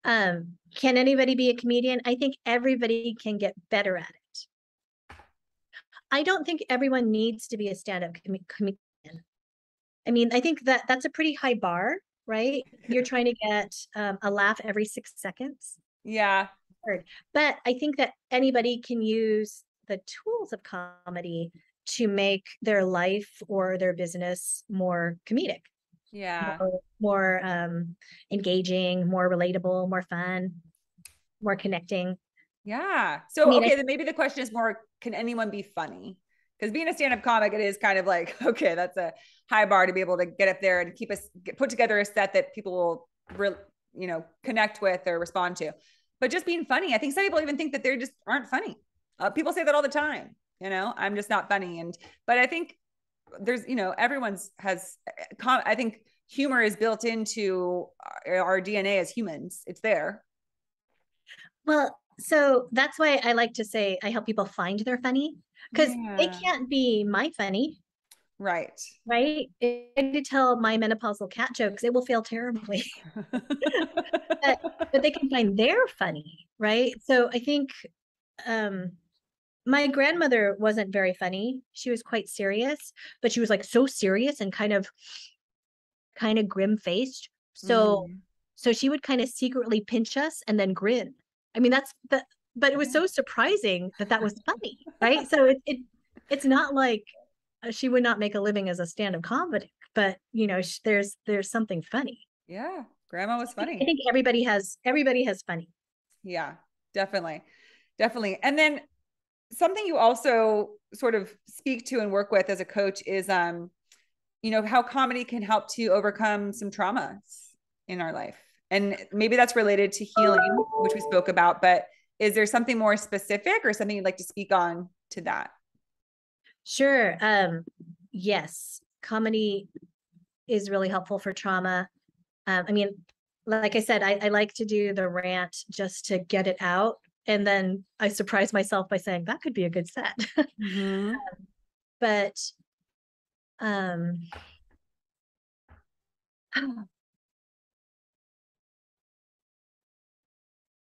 B: Can anybody be a comedian? I think everybody can get better at it. I don't think everyone needs to be a stand-up comedian. I mean, I think that's a pretty high bar, right? You're trying to get a laugh every 6 seconds.
A: Yeah.
B: But I think that anybody can use the tools of comedy to make their life or their business more comedic,
A: Yeah.
B: more engaging, more relatable, more fun, more connecting.
A: Yeah.
B: I
A: So,
B: mean,
A: okay, then maybe the question is more, can anyone be funny? Because being a stand-up comic, it is kind of like, okay, that's a high bar to be able to get up there and put together a set that people will, connect with or respond to. But just being funny, I think some people even think that they just aren't funny. People say that all the time. I'm just not funny. But I think there's, I think humor is built into our DNA as humans. It's there.
B: Well, so that's why I like to say I help people find their funny, because they can't be my funny.
A: Right.
B: Right. If I could tell my menopausal cat jokes, it will fail terribly. but they can find their funny. Right. So I think my grandmother wasn't very funny. She was quite serious, but she was like so serious and kind of grim faced. So she would kind of secretly pinch us and then grin. I mean, but it was so surprising that was funny, right? So it's not like she would not make a living as a stand-up comedy, but there's something funny.
A: Yeah, grandma was funny.
B: I think everybody has funny.
A: Yeah, definitely. And then something you also sort of speak to and work with as a coach is how comedy can help to overcome some traumas in our life. And maybe that's related to healing, which we spoke about, but is there something more specific or something you'd like to speak on to that?
B: Sure. Yes, comedy is really helpful for trauma. I mean, like I said, I like to do the rant just to get it out. And then I surprise myself by saying that could be a good set. But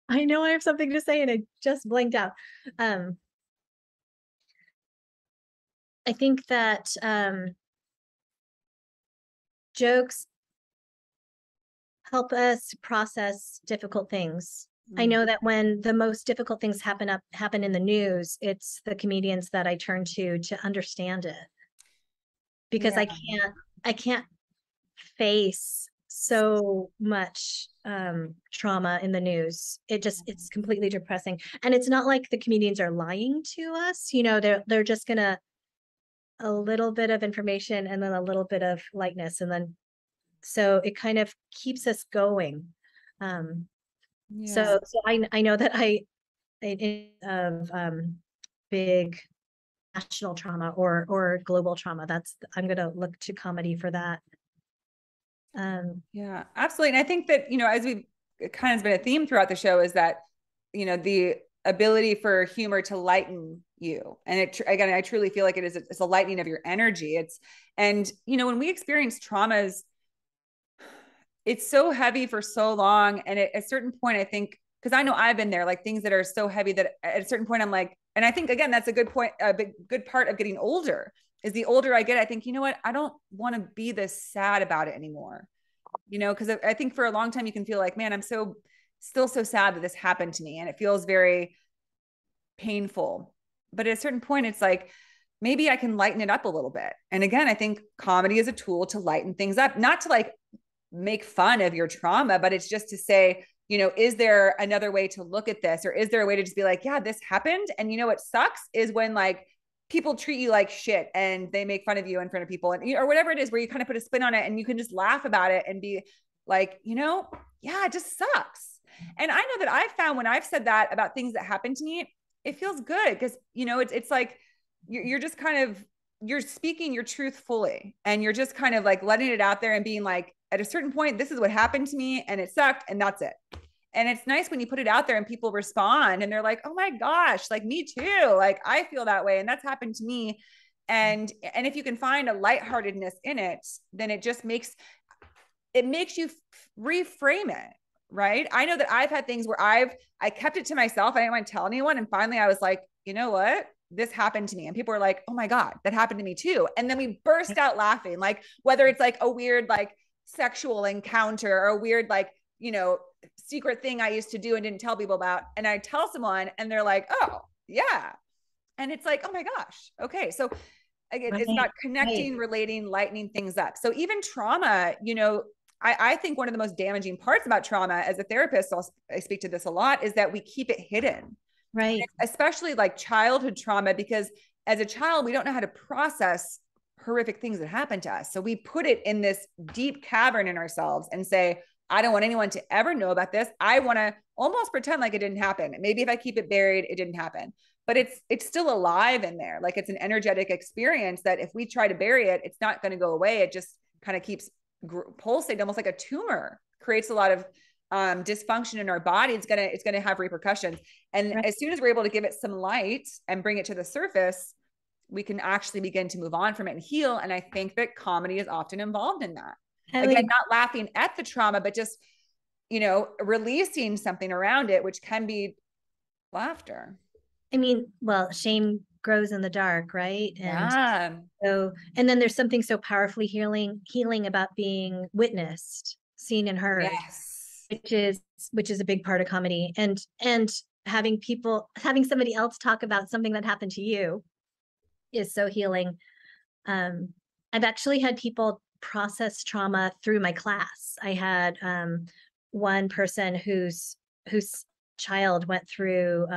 B: I know I have something to say and I just blanked out. I think that jokes help us process difficult things. I know that when the most difficult things happen in the news, it's the comedians that I turn to understand it. Because I can't face so much trauma in the news. It's completely depressing. And it's not like the comedians are lying to us. They're just gonna a little bit of information and then a little bit of lightness, and then so it kind of keeps us going. So I know that of big national trauma or global trauma, I'm gonna look to comedy for that.
A: Yeah, absolutely. And I think that, as it kind of has been a theme throughout the show is that, the ability for humor to lighten you. And again, I truly feel like it's a lightening of your energy. And when we experience traumas, it's so heavy for so long. And at a certain point, I think, because I know I've been there, like things that are so heavy that at a certain point I'm like, and I think, again, that's a good point. Good part of getting older is the older I get, I think, you know what? I don't want to be this sad about it anymore. Because I think for a long time you can feel like, man, I'm still so sad that this happened to me. And it feels very painful. But at a certain point, it's like, maybe I can lighten it up a little bit. And again, I think comedy is a tool to lighten things up, not to like make fun of your trauma, but it's just to say, is there another way to look at this? Or is there a way to just be like, yeah, this happened. And what sucks is when like people treat you like shit and they make fun of you in front of people and or whatever it is, where you kind of put a spin on it and you can just laugh about it and be like, yeah, it just sucks. And I know that I've found when I've said that about things that happened to me, it feels good because, it's like, you're just kind of, you're speaking your truth fully and you're just kind of like letting it out there and being like, at a certain point, this is what happened to me and it sucked and that's it. And it's nice when you put it out there and people respond and they're like, oh my gosh, like me too. Like I feel that way. And that's happened to me. And if you can find a lightheartedness in it, then it just makes you reframe it. Right. I know that I've had things where I kept it to myself. I didn't want to tell anyone. And finally I was like, you know what? This happened to me. And people were like, oh my God, that happened to me too. And then we burst out laughing, like whether it's like a weird, like sexual encounter or a weird, like, secret thing I used to do and didn't tell people about. And I tell someone and they're like, oh yeah. And it's like, oh my gosh. Okay. So again, it's about connecting, relating, lightening things up. So even trauma, I think one of the most damaging parts about trauma as a therapist, I speak to this a lot, is that we keep it hidden.
B: Right.
A: Especially like childhood trauma, because as a child, we don't know how to process horrific things that happen to us. So we put it in this deep cavern in ourselves and say, I don't want anyone to ever know about this. I want to almost pretend like it didn't happen. Maybe if I keep it buried, it didn't happen, but it's still alive in there. Like it's an energetic experience that if we try to bury it, it's not going to go away. It just kind of keeps pulsating, almost like a tumor, creates a lot of dysfunction in our body. It's going to have repercussions. And as soon as we're able to give it some light and bring it to the surface, we can actually begin to move on from it and heal. And I think that comedy is often involved in that. Again, not laughing at the trauma, but just, releasing something around it, which can be laughter.
B: I mean, well, shame grows in the dark, right?
A: And
B: and then there's something so powerfully healing about being witnessed, seen and heard.
A: Yes.
B: which is a big part of comedy, and having somebody else talk about something that happened to you is so healing. I've actually had people process trauma through my class. I had one person whose child went through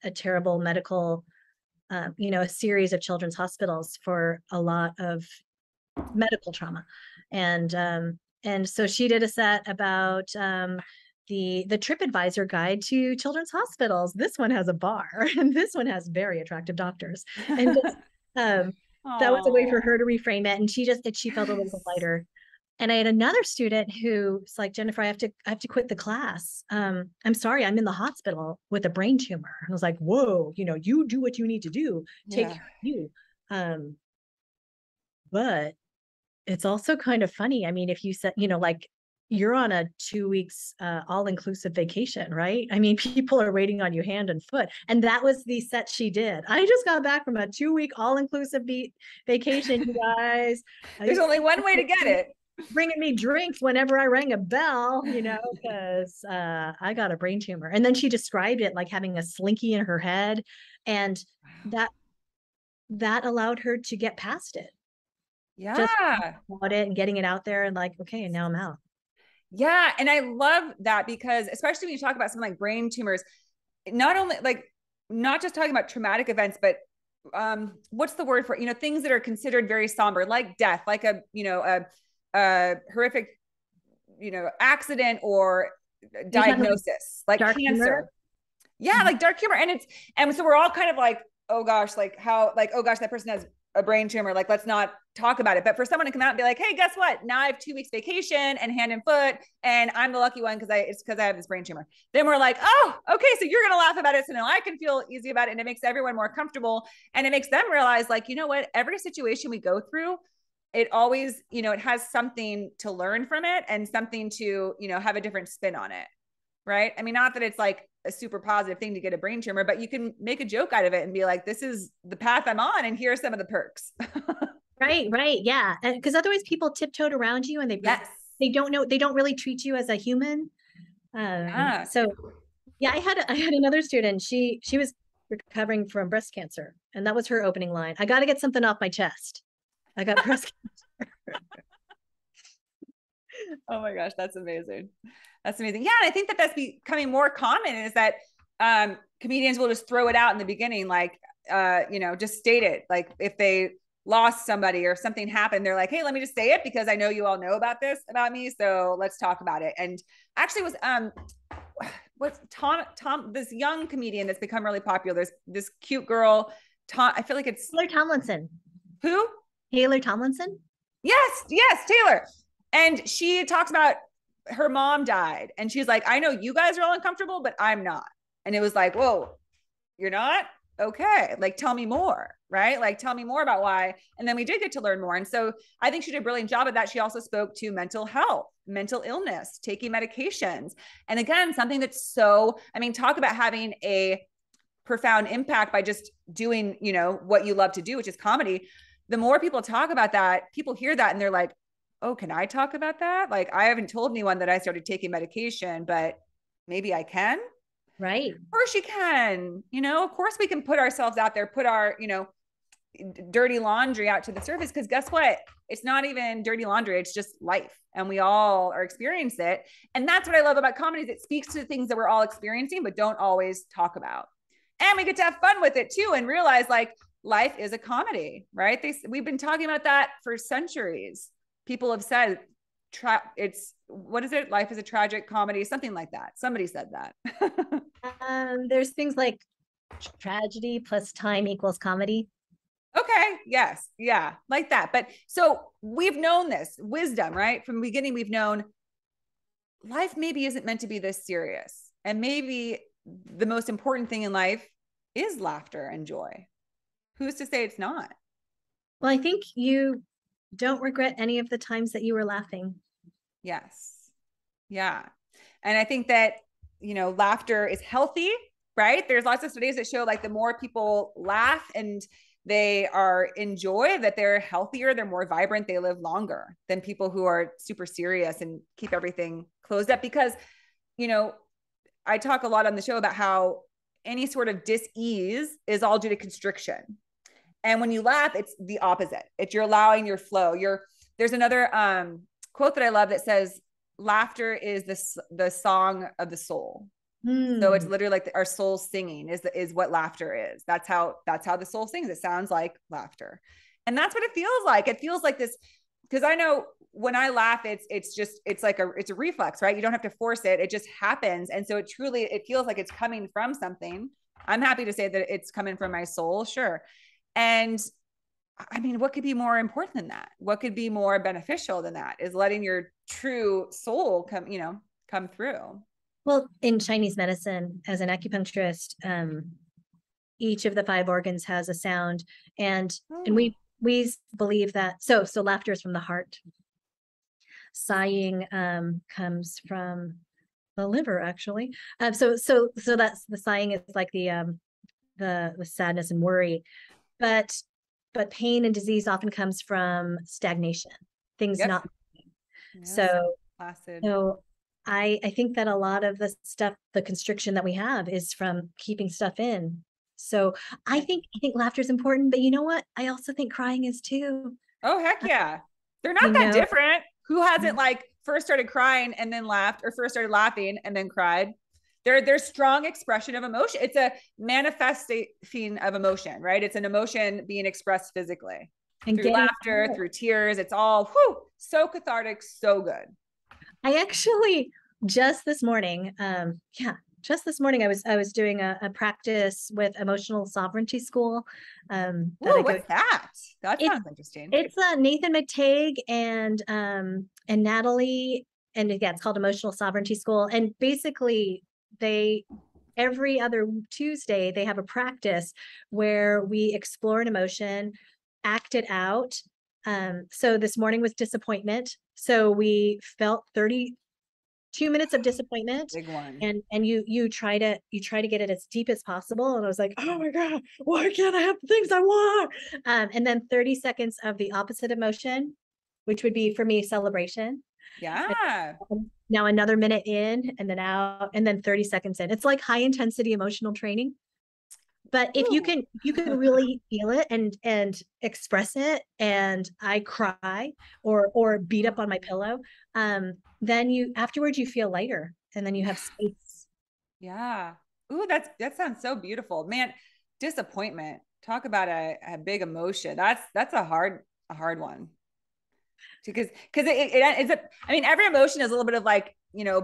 B: a terrible medical, a series of children's hospitals for a lot of medical trauma, and so she did a set about the TripAdvisor guide to children's hospitals. This one has a bar, and this one has very attractive doctors, and just, that was a way for her to reframe it, and she felt a little bit lighter. And I had another student who's like, Jennifer, I have to quit the class. I'm sorry, I'm in the hospital with a brain tumor. And I was like, whoa, you do what you need to do, take care of you. But it's also kind of funny. I mean, if you said, like you're on a 2 weeks all-inclusive vacation, right? I mean, people are waiting on you hand and foot. And that was the set she did. I just got back from a 2-week all-inclusive vacation, you guys.
A: There's only one way to get it.
B: Bringing me drinks whenever I rang a bell, because I got a brain tumor. And then she described it like having a slinky in her head. And that allowed her to get past it.
A: Yeah.
B: Just about it and getting it out there and like, okay, and now I'm out.
A: Yeah. And I love that because especially when you talk about something like brain tumors, not just talking about traumatic events, but what's the word for it? Things that are considered very somber, like death, like a horrific, accident or diagnosis, like cancer. Humor? Yeah. Like dark humor. And so we're all kind of like, oh gosh, that person has a brain tumor. Like, let's not talk about it. But for someone to come out and be like, hey, guess what? Now I have 2 weeks vacation and hand and foot, and I'm the lucky one because I have this brain tumor. Then we're like, oh, okay, so you're going to laugh about it. So now I can feel easy about it. And it makes everyone more comfortable. And it makes them realize, like, you know what? Every situation we go through, it always, it has something to learn from it and something to, have a different spin on it. Right. I mean, not that it's like a super positive thing to get a brain tumor, but you can make a joke out of it and be like, this is the path I'm on, and here are some of the perks.
B: Right. Yeah. Because otherwise people tiptoed around you and they don't really treat you as a human. So yeah, I had another student. She was recovering from breast cancer, and that was her opening line. I got to get something off my chest. I got breast cancer.
A: Oh my gosh, that's amazing. That's amazing. Yeah. And I think that that's becoming more common is that comedians will just throw it out in the beginning, like, just state it. Like if they lost somebody or something happened, they're like, hey, let me just say it because I know you all know about this about me. So let's talk about it. And actually was, what's Tom, this young comedian that's become really popular. There's this cute girl, I feel like it's
B: Taylor Tomlinson.
A: Who?
B: Taylor Tomlinson?
A: Yes, Taylor. And she talks about her mom died. And she's like, I know you guys are all uncomfortable, but I'm not. And it was like, whoa, you're not? Okay. Like, tell me more, right? Like, tell me more about why. And then we did get to learn more. And so I think she did a brilliant job of that. She also spoke to mental health, mental illness, taking medications. And again, something that's talk about having a profound impact by just doing, what you love to do, which is comedy. The more people talk about that, people hear that and they're like, oh, can I talk about that? Like, I haven't told anyone that I started taking medication, but maybe I can.
B: Right.
A: Of course you can, of course we can put ourselves out there, put our, dirty laundry out to the surface. Cause guess what? It's not even dirty laundry. It's just life. And we all are experiencing it. And that's what I love about comedy is it speaks to the things that we're all experiencing, but don't always talk about. And we get to have fun with it too. And realize like, life is a comedy, right? We've been talking about that for centuries. People have said, it's, what is it? Life is a tragic comedy, something like that. Somebody said that.
B: There's things like tragedy plus time equals comedy.
A: Okay. Yes. Yeah. Like that. But so we've known this wisdom, right? From the beginning, we've known life maybe isn't meant to be this serious. And maybe the most important thing in life is laughter and joy. Who's to say it's not?
B: Well, I think you don't regret any of the times that you were laughing.
A: Yes. Yeah. And I think that, laughter is healthy, right? There's lots of studies that show like the more people laugh and they are in joy, that they're healthier, they're more vibrant, they live longer than people who are super serious and keep everything closed up. Because, I talk a lot on the show about how any sort of dis-ease is all due to constriction. And when you laugh, it's the opposite. It's you're allowing your flow. There's another quote that I love that says, laughter is the song of the soul. So it's literally like our soul singing is what laughter is. That's how the soul sings. It sounds like laughter. And that's what it feels like. It feels like this, because I know when I laugh, it's a reflex, right? You don't have to force it. It just happens. And so it feels like it's coming from something. I'm happy to say that it's coming from my soul. Sure. And I mean, what could be more important than that? What could be more beneficial than that, is letting your true soul come through.
B: Well, in Chinese medicine, as an acupuncturist, each of the 5 organs has a sound, and we believe that. So laughter is from the heart. Sighing comes from the liver, actually. So that's the sighing is like the sadness and worry, but pain and disease often comes from stagnation, things not. Yes. So
A: placid.
B: So I think that a lot of the stuff, the constriction that we have, is from keeping stuff in. So I think laughter is important, but you know what? I also think crying is too.
A: Oh, heck yeah. They're not that different. Who hasn't like first started crying and then laughed, or first started laughing and then cried? They're strong expression of emotion. It's a manifesting of emotion, right? It's an emotion being expressed physically and through laughter, through tears. It's all so cathartic, so good.
B: I actually just this morning, I was doing a practice with Emotional Sovereignty School.
A: What's that? That sounds interesting.
B: It's Nathan McTague and Natalie, and yeah, it's called Emotional Sovereignty School. And basically, every other Tuesday they have a practice where we explore an emotion, act it out. So this morning was disappointment. So we felt 32 minutes of disappointment.
A: Big one.
B: And you try to get it as deep as possible. And I was like, oh my God, why can't I have the things I want? And then 30 seconds of the opposite emotion, which would be for me celebration.
A: Yeah.
B: And now another minute in and then out, and then 30 seconds in. It's like high intensity emotional training. But if you can really feel it and express it, and I cry or beat up on my pillow, then afterwards you feel lighter, and then you have space.
A: Yeah. Ooh, that sounds so beautiful, man. Disappointment. Talk about a big emotion. That's a hard one. Because every emotion is a little bit of like,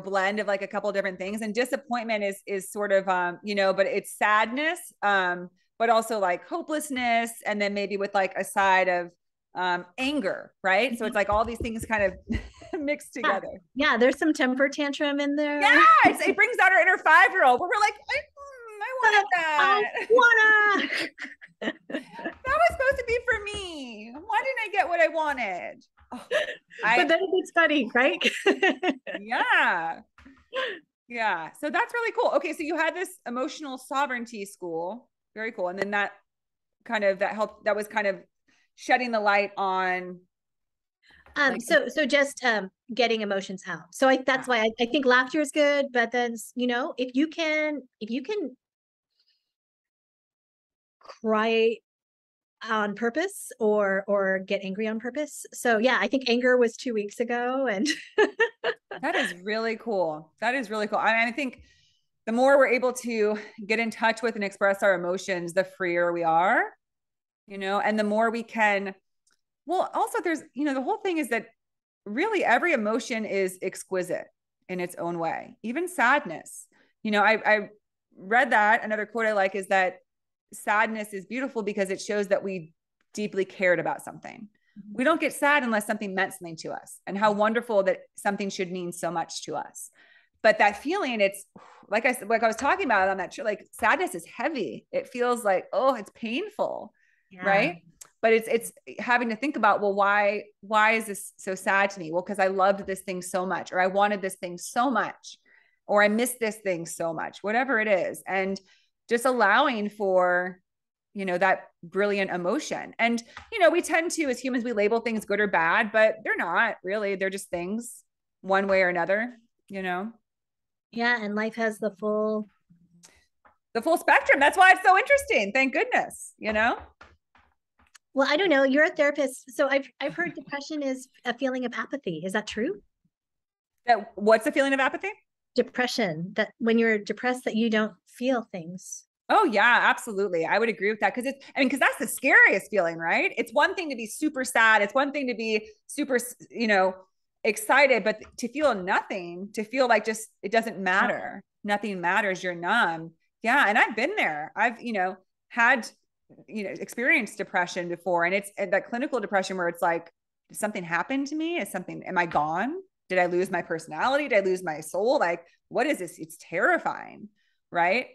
A: blend of like a couple of different things. And disappointment is sort of, but it's sadness, but also like hopelessness. And then maybe with like a side of anger, right? So it's like all these things kind of mixed together.
B: Yeah, there's some temper tantrum in there.
A: Yeah, it brings out our inner 5-year-old where we're like, I wanted that. That was supposed to be for me. Why didn't I get what I wanted?
B: But then it's funny, right?
A: Yeah. So that's really cool. Okay. So you had this emotional sovereignty school. Very cool. And then that was kind of shedding the light on.
B: So just getting emotions out. So that's why I think laughter is good, but then, if you can cry on purpose or get angry on purpose. So yeah, I think anger was 2 weeks ago, and
A: that is really cool. I think the more we're able to get in touch with and express our emotions, the freer we are. and the more we can, well, also there's, the whole thing is that really every emotion is exquisite in its own way, even sadness. I read that another quote I like is that sadness is beautiful because it shows that we deeply cared about something. We don't get sad unless something meant something to us, and how wonderful that something should mean so much to us. But that feeling, it's like I was talking about on that show, like sadness is heavy. It feels like, oh, it's painful. Yeah. Right. But it's having to think about, well, why is this so sad to me? Well, because I loved this thing so much, or I wanted this thing so much, or I missed this thing so much, whatever it is. And just allowing for, that brilliant emotion. And, we tend to, as humans, we label things good or bad, but they're not really, they're just things one way or another,
B: Yeah. And life has the full
A: spectrum. That's why it's so interesting. Thank goodness,
B: Well, I don't know. You're a therapist. So I've heard depression is a feeling of apathy. Is that true?
A: What's the feeling of apathy?
B: Depression, that when you're depressed, that you don't feel things.
A: Oh yeah, absolutely. I would agree with that. Because that's the scariest feeling, right? It's one thing to be super sad. It's one thing to be super, excited, but to feel nothing, to feel like just, it doesn't matter. Nothing matters. You're numb. Yeah. And I've been there. I've, had, experienced depression before. And it's that clinical depression where it's like, did something happen to me? Am I gone? Did I lose my personality? Did I lose my soul? Like, what is this? It's terrifying. Right.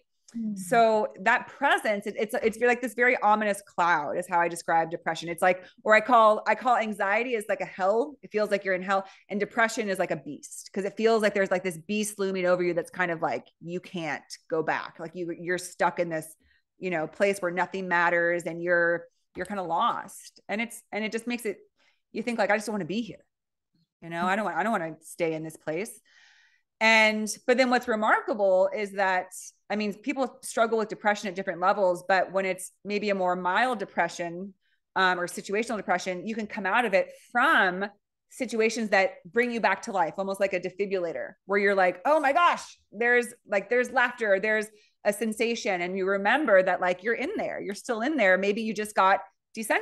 A: So that presence, it's like this very ominous cloud is how I describe depression. It's like, or I call anxiety is like a hell. It feels like you're in hell, and depression is like a beast, because it feels like there's like this beast looming over you. That's kind of like, you can't go back. Like you're stuck in this, place where nothing matters, and you're kind of lost. And it just makes it, you think like, I just don't want to be here. I don't want to stay in this place. But then what's remarkable is that, people struggle with depression at different levels, but when it's maybe a more mild depression, or situational depression, you can come out of it from situations that bring you back to life, almost like a defibrillator, where you're like, oh my gosh, there's laughter, there's a sensation. And you remember that, like, you're in there, you're still in there. Maybe you just got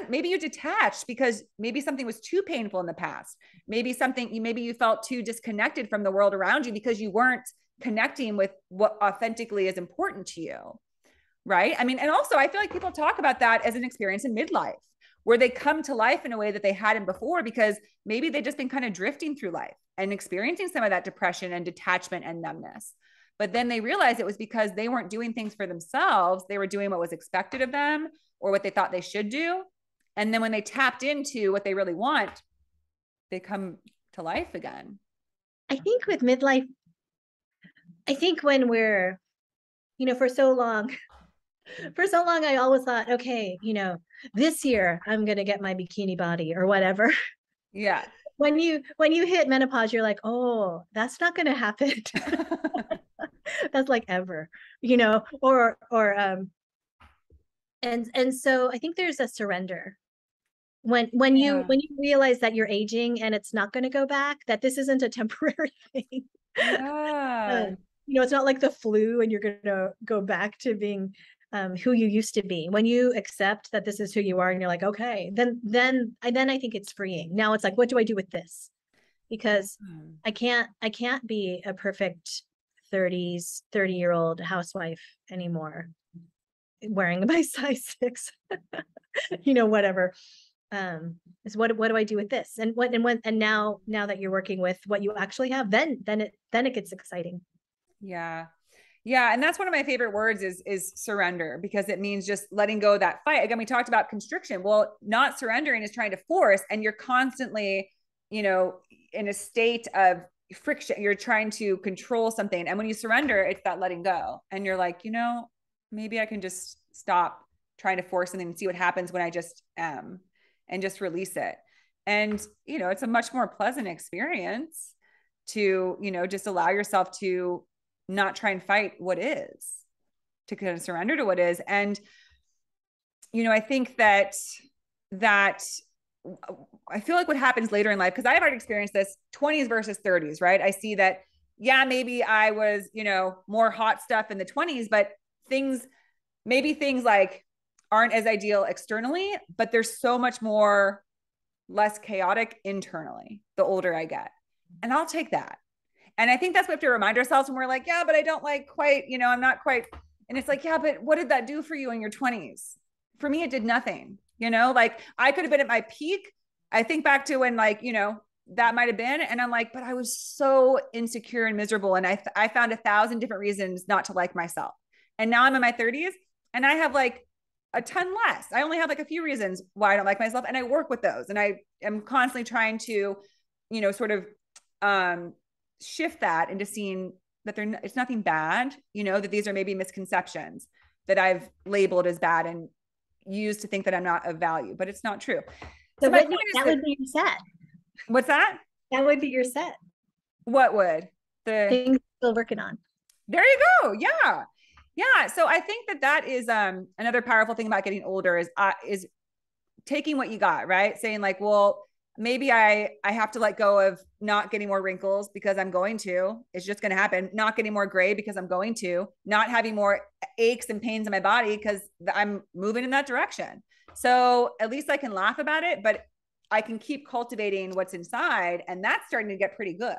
A: maybe you detached because maybe something was too painful in the past. Maybe you felt too disconnected from the world around you because you weren't connecting with what authentically is important to you. Right. And also I feel like people talk about that as an experience in midlife, where they come to life in a way that they hadn't before, because maybe they've just been kind of drifting through life and experiencing some of that depression and detachment and numbness. But then they realized it was because they weren't doing things for themselves. They were doing what was expected of them, or what they thought they should do. And then when they tapped into what they really want, they come to life again.
B: I think with midlife, when we're, for so long, I always thought, okay, this year I'm going to get my bikini body or whatever.
A: Yeah.
B: When you hit menopause, you're like, oh, that's not going to happen. That's like ever, and so I think there's a surrender when you realize that you're aging and it's not going to go back, that this isn't a temporary thing.
A: Yeah.
B: It's not like the flu and you're going to go back to being who you used to be. When you accept that this is who you are and you're like, okay, then I think it's freeing. Now it's like, what do I do with this? Because I can't be a perfect 30-year-old housewife anymore, wearing my size 6, whatever. Is what do I do with this? And now that you're working with what you actually have, then it gets exciting.
A: Yeah. Yeah. And that's one of my favorite words is surrender, because it means just letting go of that fight. Again, we talked about constriction. Well, not surrendering is trying to force, and you're constantly, in a state of friction. You're trying to control something. And when you surrender, it's that letting go. And you're like, maybe I can just stop trying to force something and see what happens when I just am, and just release it. And, it's a much more pleasant experience to, just allow yourself to not try and fight what is, to kind of surrender to what is. And, I think that I feel like what happens later in life, because I've already experienced this 20s versus 30s, right? I see that, yeah, maybe I was, more hot stuff in the 20s, but things like aren't as ideal externally, but they're so much more less chaotic internally the older I get. And I'll take that. And I think that's what we have to remind ourselves when we're like, yeah, but I don't like quite, you know, I'm not quite. And it's like, yeah, but what did that do for you in your 20s? For me, it did nothing, you know, like I could have been at my peak. I think back to when, like, you know, that might've been, and I'm like, but I was so insecure and miserable. And I found 1,000 different reasons not to like myself. And now I'm in my 30s and I have like a ton less. I only have like a few reasons why I don't like myself. And I work with those. And I am constantly trying to, you know, sort of shift that into seeing that it's nothing bad, you know, that these are maybe misconceptions that I've labeled as bad and used to think that I'm not of value, but it's not true.
B: So Whitney, that would be your set.
A: What's that?
B: That would be your set.
A: What would? The
B: things still working on.
A: There you go. Yeah. Yeah. So I think that is another powerful thing about getting older is taking what you got, right? Saying like, well, maybe I have to let go of not getting more wrinkles because I'm going to, it's just going to happen. Not getting more gray because I'm going to, not having more aches and pains in my body because I'm moving in that direction. So at least I can laugh about it, but I can keep cultivating what's inside. And that's starting to get pretty good.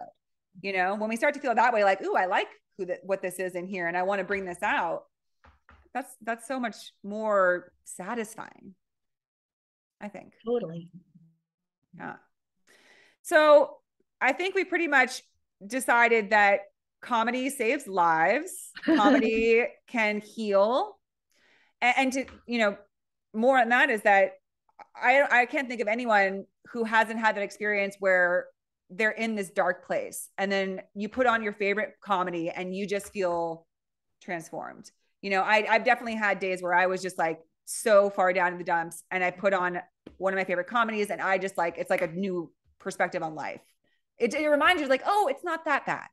A: You know, when we start to feel that way, like, ooh, I like what this is in here and I want to bring this out. That's so much more satisfying, I think.
B: Totally.
A: Yeah. So I think we pretty much decided that comedy saves lives. Comedy can heal. And to, you know, more on that is that I can't think of anyone who hasn't had that experience where they're in this dark place and then you put on your favorite comedy and you just feel transformed. You know, I've definitely had days where I was just like so far down in the dumps and I put on one of my favorite comedies and I just like, it's like a new perspective on life. It reminds you like, oh, it's not that bad.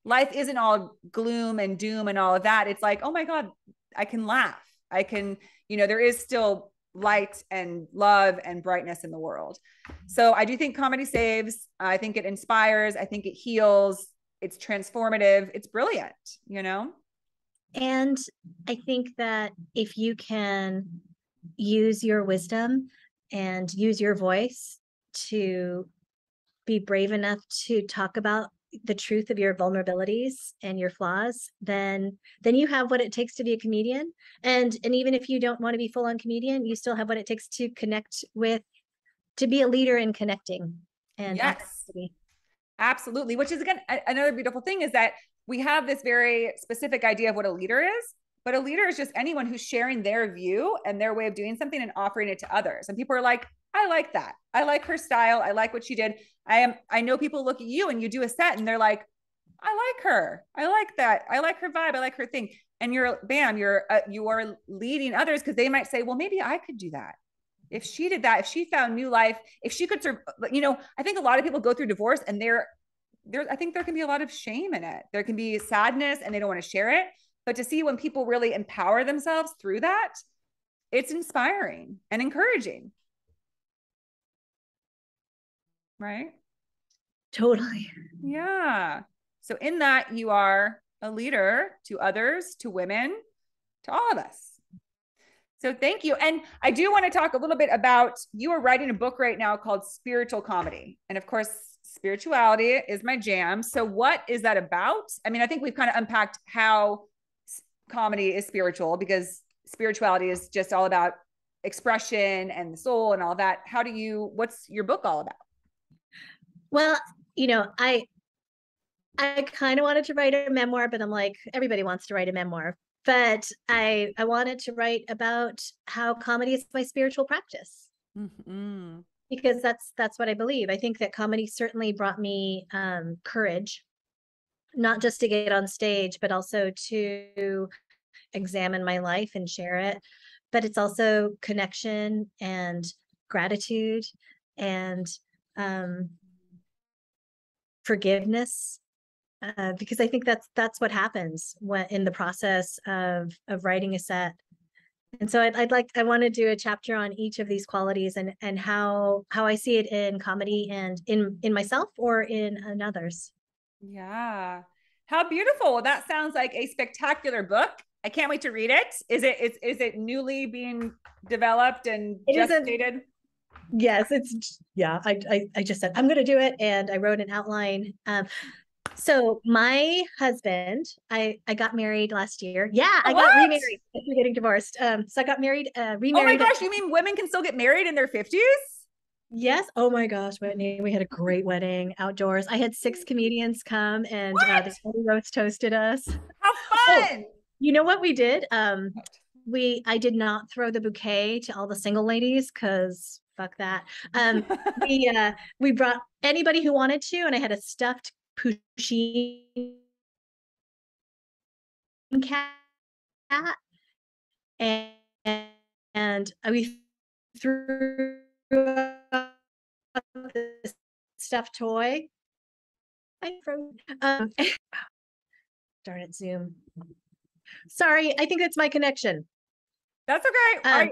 A: Life isn't all gloom and doom and all of that. It's like, oh my God, I can laugh. I can, you know, there is still light and love and brightness in the world. So I do think comedy saves. I think it inspires. I think it heals. It's transformative. It's brilliant, you know?
B: And I think that if you can use your wisdom and use your voice to be brave enough to talk about the truth of your vulnerabilities and your flaws, then you have what it takes to be a comedian. And even if you don't want to be full-on comedian, you still have what it takes to connect with, to be a leader in connecting. And
A: yes, absolutely. Which is, again, another beautiful thing is that we have this very specific idea of what a leader is, but a leader is just anyone who's sharing their view and their way of doing something and offering it to others. And people are like, I like that. I like her style. I like what she did. I know people look at you and you do a set and they're like, I like her. I like that. I like her vibe. I like her thing. And you are leading others because they might say, well, maybe I could do that. If she did that, if she found new life, if she could serve, you know, I think a lot of people go through divorce and I think there can be a lot of shame in it. There can be sadness and they don't want to share it. But to see when people really empower themselves through that, it's inspiring and encouraging. Right?
B: Totally.
A: Yeah. So in that, you are a leader to others, to women, to all of us. So thank you. And I do want to talk a little bit about, you are writing a book right now called Spiritual Comedy. And of course, spirituality is my jam. So what is that about? I mean, I think we've kind of unpacked how comedy is spiritual because spirituality is just all about expression and the soul and all that. What's your book all about?
B: Well, you know, I kind of wanted to write a memoir, but I'm like, everybody wants to write a memoir. But I wanted to write about how comedy is my spiritual practice. Mm-hmm. Because that's what I believe. I think that comedy certainly brought me courage, not just to get on stage, but also to examine my life and share it. But it's also connection and gratitude and forgiveness, because I think that's what happens in the process of writing a set. And so I want to do a chapter on each of these qualities and how I see it in comedy and in myself or in others.
A: Yeah. How beautiful. Well, that sounds like a spectacular book. I can't wait to read it. Is it newly being developed and gestated?
B: Yes, yeah. I just said I'm going to do it, and I wrote an outline. So my husband, I got married last year. Yeah, I got remarried after getting divorced. So I got married, remarried.
A: Oh my gosh, you mean women can still get married in their 50s?
B: Yes. Oh my gosh, Whitney, we had a great wedding outdoors. I had 6 comedians come, and they roast toasted us.
A: How fun!
B: You know what we did? I did not throw the bouquet to all the single ladies because fuck that. We brought anybody who wanted to, and I had a stuffed Pusheen cat, and we threw up this stuffed toy. I froze. Darn it, Zoom. Sorry, I think that's my connection.
A: That's okay.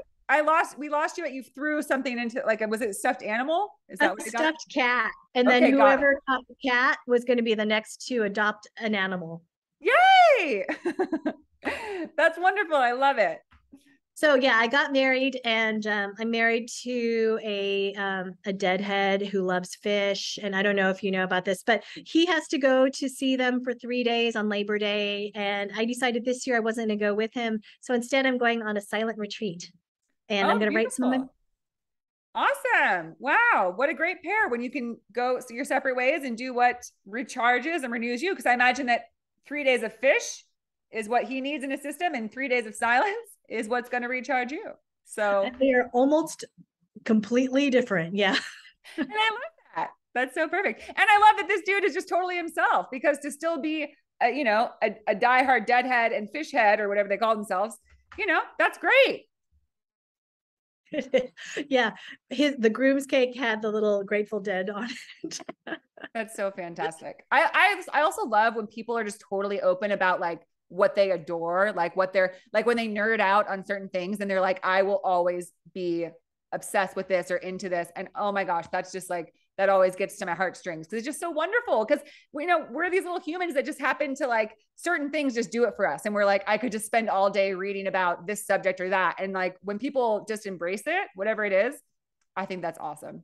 A: We lost you. You threw something into, like, was it a stuffed animal? Is that what
B: a stuffed cat? And then whoever caught the cat was going to be the next to adopt an animal.
A: Yay! That's wonderful. I love it.
B: So yeah, I got married, and I'm married to a deadhead who loves fish. And I don't know if you know about this, but he has to go to see them for 3 days on Labor Day. And I decided this year I wasn't going to go with him. So instead I'm going on a silent retreat, and I'm going to write some of my...
A: Awesome. Wow. What a great pair when you can go your separate ways and do what recharges and renews you. Because I imagine that 3 days of fish is what he needs in his system, and 3 days of silence is what's going to recharge you. So
B: they are almost completely different. Yeah.
A: And I love that. That's so perfect. And I love that this dude is just totally himself, because to still be a diehard deadhead and fish head, or whatever they call themselves, that's great.
B: Yeah. The groom's cake had the little Grateful Dead on it.
A: That's so fantastic. I also love when people are just totally open about like what they adore, like what they're like, when they nerd out on certain things and they're like, I will always be obsessed with this or into this. And oh my gosh, that's just like, that always gets to my heartstrings, because it's just so wonderful. Because we're these little humans that just happen to like certain things just do it for us. And we're like, I could just spend all day reading about this subject or that. And like when people just embrace it, whatever it is, I think that's awesome.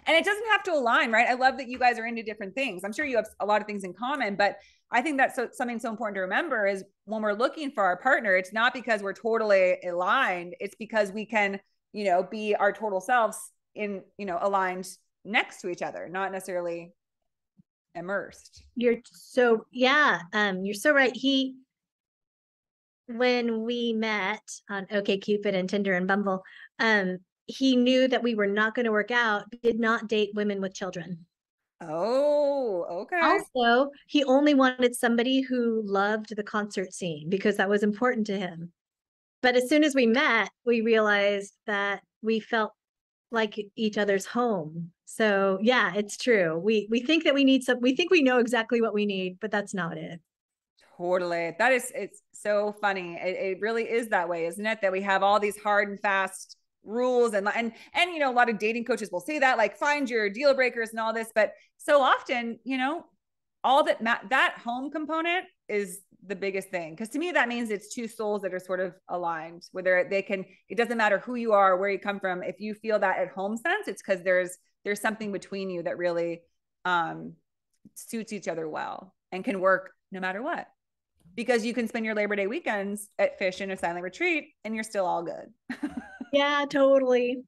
A: And it doesn't have to align, right? I love that you guys are into different things. I'm sure you have a lot of things in common, but I think that's something so important to remember is when we're looking for our partner, it's not because we're totally aligned. It's because we can, be our total selves in, aligned next to each other, not necessarily immersed.
B: You're so right. When we met on OkCupid and Tinder and Bumble, he knew that we were not going to work out, did not date women with children.
A: Oh, okay.
B: Also, he only wanted somebody who loved the concert scene because that was important to him. But as soon as we met, we realized that we felt like each other's home. So yeah, it's true. We think that we need we think we know exactly what we need, but that's not it.
A: Totally. It's so funny. It really is that way, isn't it? That we have all these hard and fast rules and a lot of dating coaches will say that, like, find your deal breakers and all this, but so often, all that home component is the biggest thing. Because to me, that means it's two souls that are sort of aligned, whether it doesn't matter who you are, where you come from. If you feel that at home sense, it's because there's something between you that really suits each other well and can work no matter what. Because you can spend your Labor Day weekends at Fish in a silent retreat and you're still all good.
B: Yeah, totally.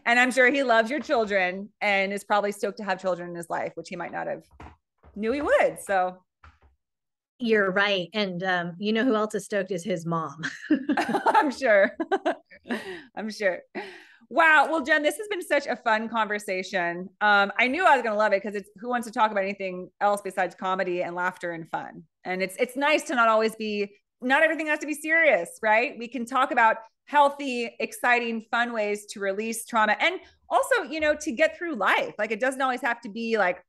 A: And I'm sure he loves your children and is probably stoked to have children in his life, which he might not have knew he would. So
B: you're right. And you know who else is stoked is his mom.
A: I'm sure. I'm sure. Wow. Well, Jen, this has been such a fun conversation. I knew I was going to love it because it's who wants to talk about anything else besides comedy and laughter and fun. And it's nice to not everything has to be serious, right? We can talk about healthy, exciting, fun ways to release trauma and also, to get through life. Like it doesn't always have to be like,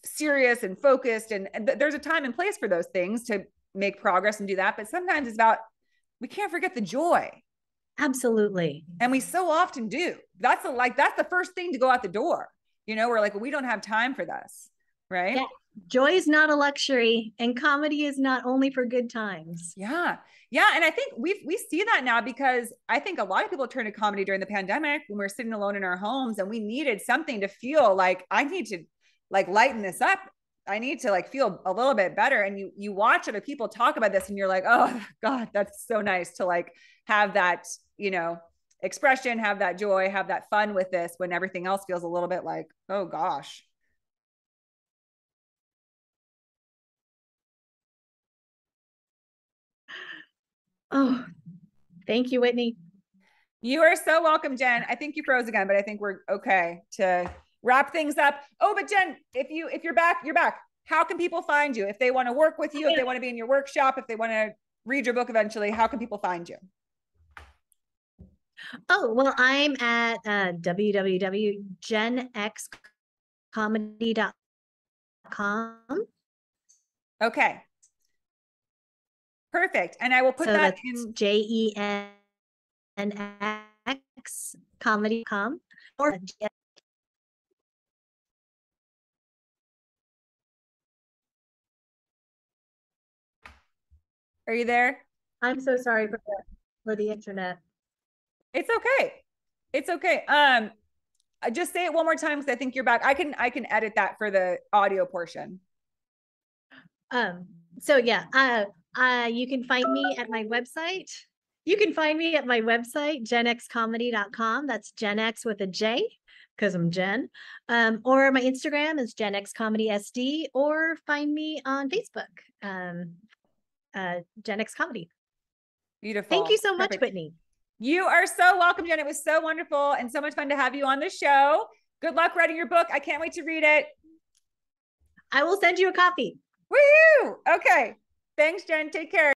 A: serious and focused. And there's a time and place for those things to make progress and do that. But sometimes it's about, we can't forget the joy.
B: Absolutely.
A: And we so often do. That's the first thing to go out the door. We're like, well, we don't have time for this. Right.
B: Joy is not a luxury, and comedy is not only for good times.
A: Yeah. Yeah. And I think we see that now, because I think a lot of people turned to comedy during the pandemic when we were sitting alone in our homes, and we needed something to feel like, I need to like lighten this up. I need to like feel a little bit better. And you watch other people talk about this and you're like, oh God, that's so nice to like have that, expression, have that joy, have that fun with this when everything else feels a little bit like, oh gosh.
B: Oh, thank you, Whitney.
A: You are so welcome, Jen. I think you froze again, but I think we're okay to wrap things up. Oh, but Jen, if you're back, you're back. How can people find you? If they want to work with you, if they want to be in your workshop, if they want to read your book eventually, how can people find you?
B: Oh, well, I'm at www.genxcomedy.com.
A: Okay. Perfect. And I will put
B: So
A: that
B: that's
A: in
B: JenX comedy.com or
A: Are you there?
B: I'm so sorry for the internet.
A: It's okay. It's okay. I just say it one more time because I think you're back. I can edit that for the audio portion.
B: Um, so yeah, you can find me at my website. You can find me at my website, genxcomedy.com. That's Gen X with a J, because I'm Jen. Or my Instagram is GenX Comedy SD, or find me on Facebook, Gen X Comedy. Thank
A: Beautiful.
B: you so much,
A: Perfect.
B: Whitney.
A: You are so welcome, Jen. It was so wonderful and so much fun to have you on the show. Good luck writing your book. I can't wait to read it.
B: I will send you a copy.
A: Woohoo! Okay. Thanks, Jen. Take care.